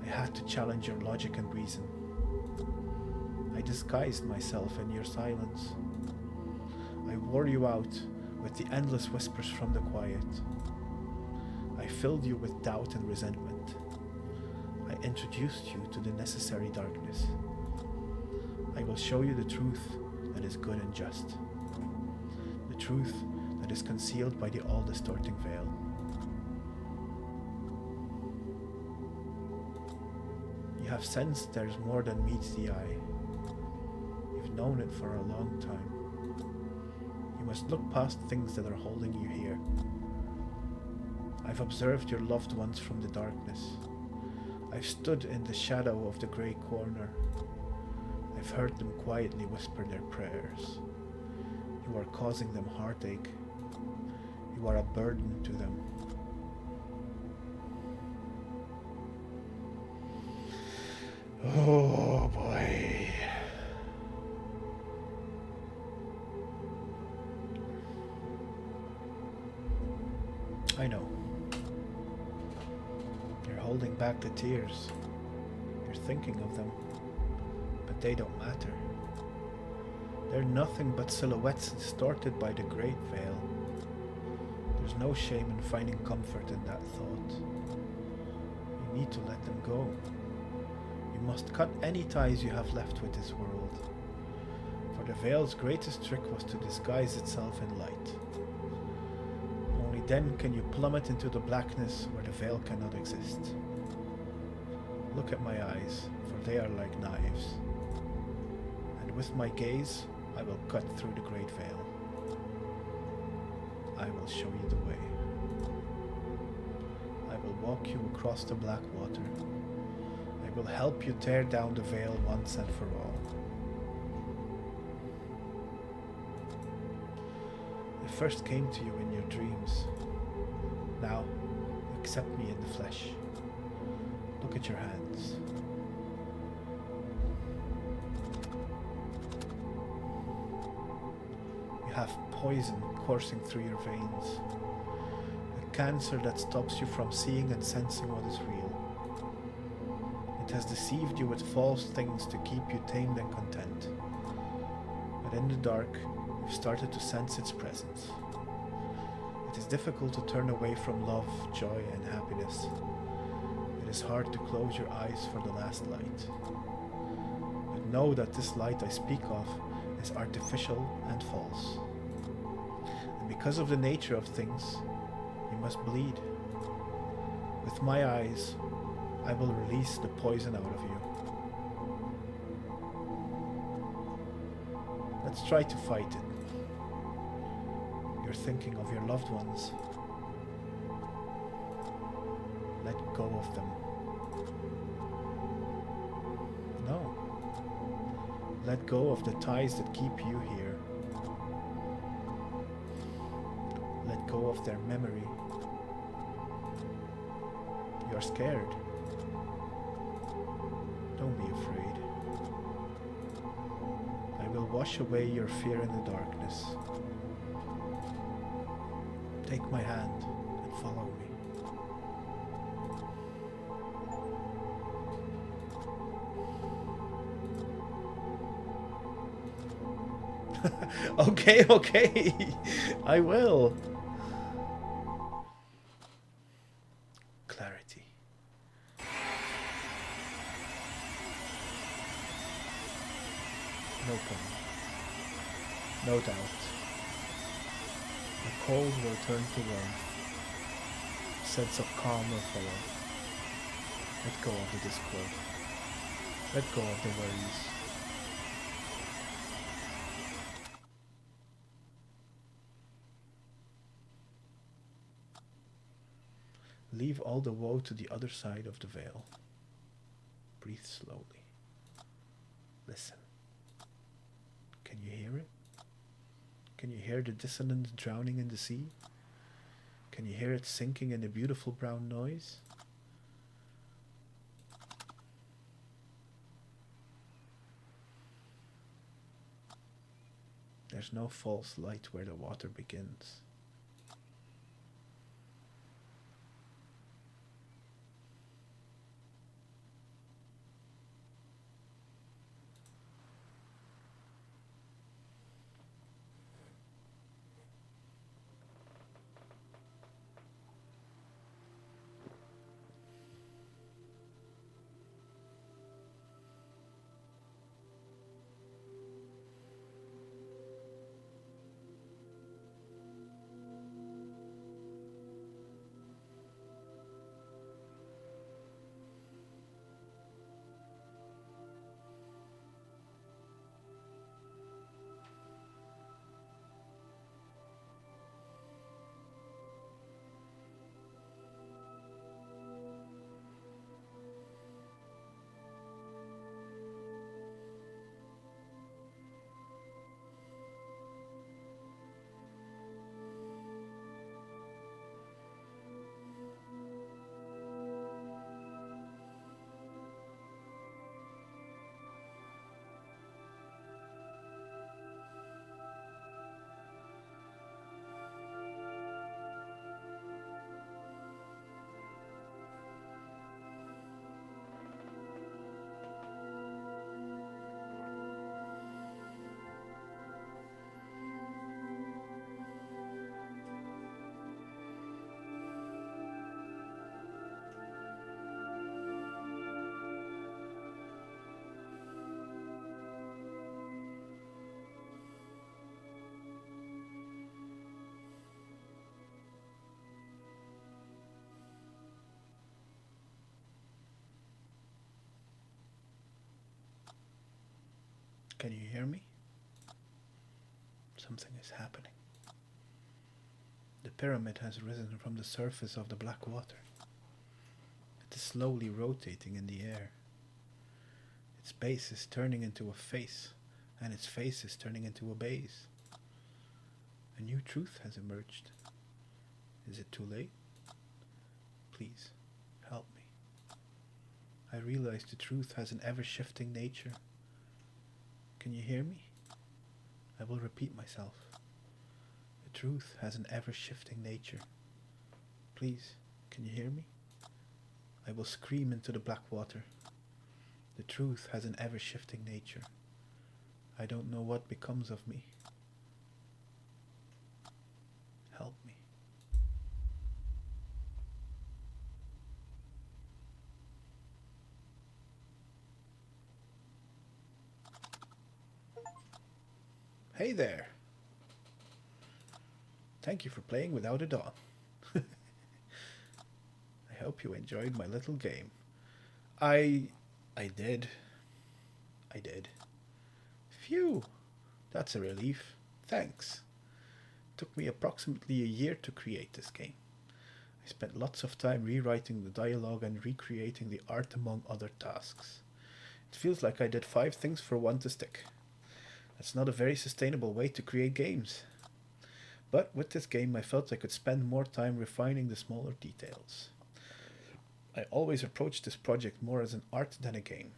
I had to challenge your logic and reason. I disguised myself in your silence. I wore you out with the endless whispers from the quiet. I filled you with doubt and resentment. I introduced you to the necessary darkness. I will show you the truth that is good and just. The truth that is concealed by the all-distorting veil. You have sensed there's more than meets the eye. You've known it for a long time. You must look past things that are holding you here. I've observed your loved ones from the darkness. I've stood in the shadow of the grey corner. I've heard them quietly whisper their prayers. You are causing them heartache. You are a burden to them. Oh boy. I know. You're holding back the tears. You're thinking of them. But they don't matter. They're nothing but silhouettes distorted by the great veil. There's no shame in finding comfort in that thought. You need to let them go. You must cut any ties you have left with this world. For the veil's greatest trick was to disguise itself in light. Only then can you plummet into the blackness where the veil cannot exist. Look at my eyes, for they are like knives. And with my gaze, I will cut through the great veil. I will show you the way. I will walk you across the black water. I will help you tear down the veil once and for all. I first came to you in your dreams. Now, accept me in the flesh. Look at your hands. You have poison coursing through your veins. A cancer that stops you from seeing and sensing what is real. It has deceived you with false things to keep you tamed and content. But in the dark, you've started to sense its presence. It is difficult to turn away from love, joy, and happiness. It is hard to close your eyes for the last light. But know that this light I speak of is artificial and false. And because of the nature of things, you must bleed. With my eyes, I will release the poison out of you. Let's try to fight it. You're thinking of your loved ones. Let go of them. No. Let go of the ties that keep you here. Let go of their memory. You're scared. Don't be afraid. I I will wash away your fear in the darkness. Take my hand and follow me. Okay, okay. I will. Clarity. No pain. No doubt. The cold will turn to warmth. Sense of calm will follow. Let go of the discord. Let go of the worries. Leave all the woe to the other side of the veil. Breathe slowly. Listen. Can you hear it? Can you hear the dissonant drowning in the sea? Can you hear it sinking in a beautiful brown noise? There's no false light where the water begins. Can you hear me? Something is happening. The pyramid has risen from the surface of the black water. It is slowly rotating in the air. Its base is turning into a face, and its face is turning into a base. A new truth has emerged. Is it too late? Please, help me. I realize the truth has an ever-shifting nature. Can you hear me? I will repeat myself. The truth has an ever-shifting nature. Please, can you hear me? I will scream into the black water. The truth has an ever-shifting nature. I don't know what becomes of me. Help me. Hey there. Thank you for playing without a dawn. I hope you enjoyed my little game. I did. Phew. That's a relief. Thanks. It took me approximately a year to create this game. I spent lots of time rewriting the dialogue and recreating the art among other tasks. It feels like I did 5 things for one to stick. That's not a very sustainable way to create games. But with this game I felt I could spend more time refining the smaller details. I always approached this project more as an art than a game.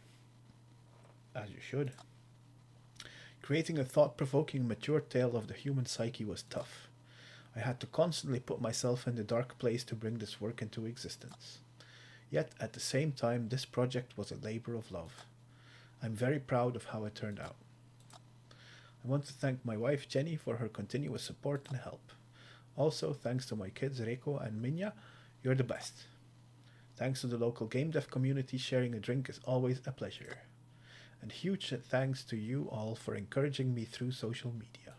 As you should. Creating a thought-provoking, mature tale of the human psyche was tough. I had to constantly put myself in the dark place to bring this work into existence. Yet, at the same time, this project was a labor of love. I'm very proud of how it turned out. I want to thank my wife Jenny for her continuous support and help. Also, thanks to my kids Reiko and Minya, you're the best. Thanks to the local game dev community, sharing a drink is always a pleasure. And huge thanks to you all for encouraging me through social media.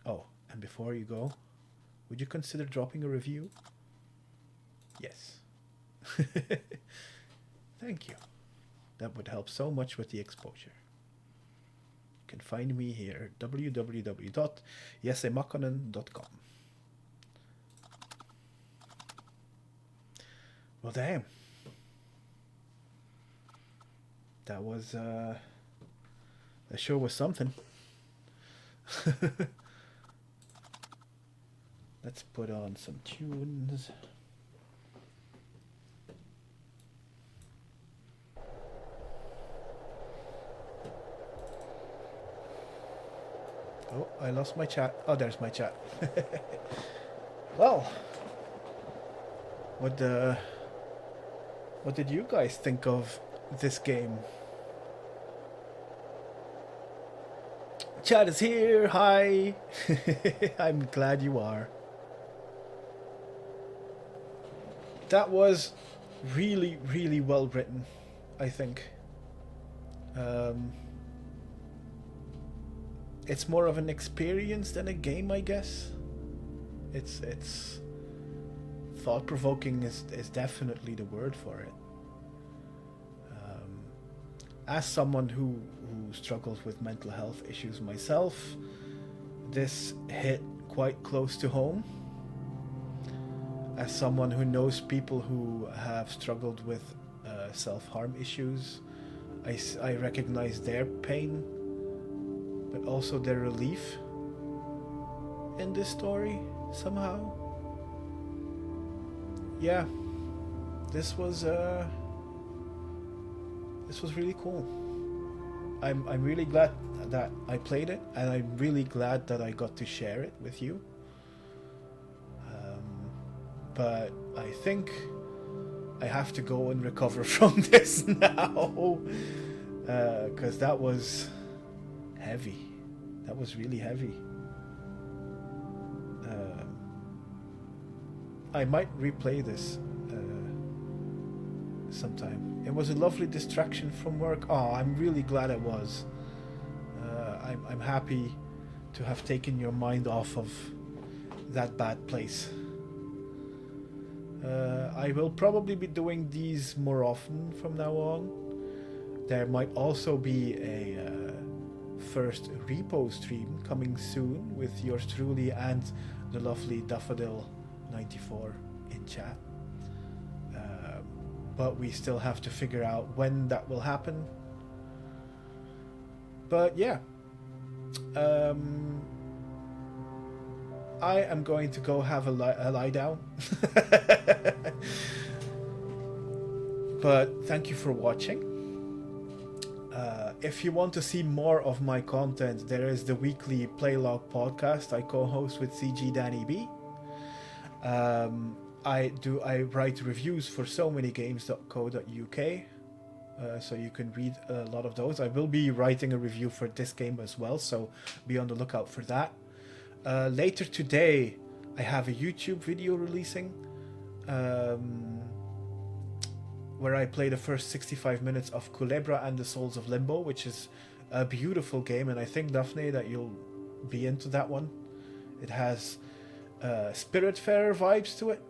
Oh, and before you go, would you consider dropping a review? Yes. Thank you. That would help so much with the exposure. You can find me here, www.jessemakkonen.com. Well, damn. That was, that sure was something. Let's put on some tunes. Oh, I lost my chat. Oh, there's my chat. Well, what did you guys think of this game? Chat is here. Hi. I'm glad you are. That was really, really well written, I think. It's more of an experience than a game, I guess. It's thought-provoking is definitely the word for it. As someone who struggles with mental health issues myself, this hit quite close to home. As someone who knows people who have struggled with self-harm issues, I recognize their pain, but also their relief in this story somehow. Yeah, this was really cool. I'm really glad that I played it, and I'm really glad that I got to share it with you. But I think I have to go and recover from this now, because that was heavy. That was really heavy. I might replay this sometime. It was a lovely distraction from work. Oh, I'm really glad it was. I'm happy to have taken your mind off of that bad place. I will probably be doing these more often from now on. There might also be a first repo stream coming soon with yours truly and the lovely Daffodil94 in chat. But we still have to figure out when that will happen. But yeah. I am going to go have a lie down. But thank you for watching. If you want to see more of my content, there is the weekly Playlog podcast I co-host with CG Danny B. I write reviews for so many games.co.uk, so you can read a lot of those. I will be writing a review for this game as well, so be on the lookout for that. Later today, I have a YouTube video releasing where I play the first 65 minutes of Culebra and the Souls of Limbo, which is a beautiful game, and I think, Daphne, that you'll be into that one. It has Spiritfarer vibes to it.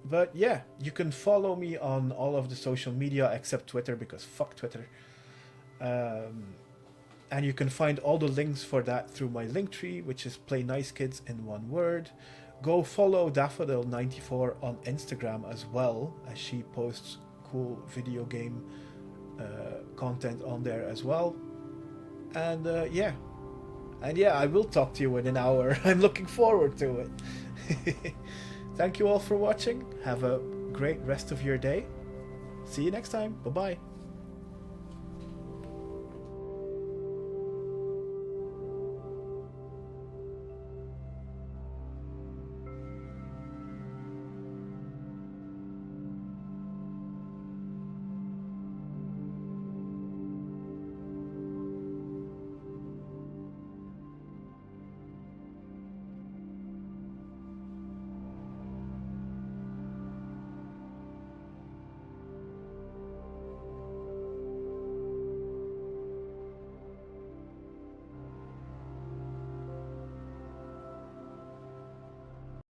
But yeah, you can follow me on all of the social media except Twitter, because fuck Twitter. And you can find all the links for that through my Linktree, which is play.nice.kids in one word. Go follow Daffodil94 on Instagram as well, as she posts cool video game content on there as well. And yeah, I will talk to you in an hour. I'm looking forward to it. Thank you all for watching. Have a great rest of your day. See you next time. Bye-bye.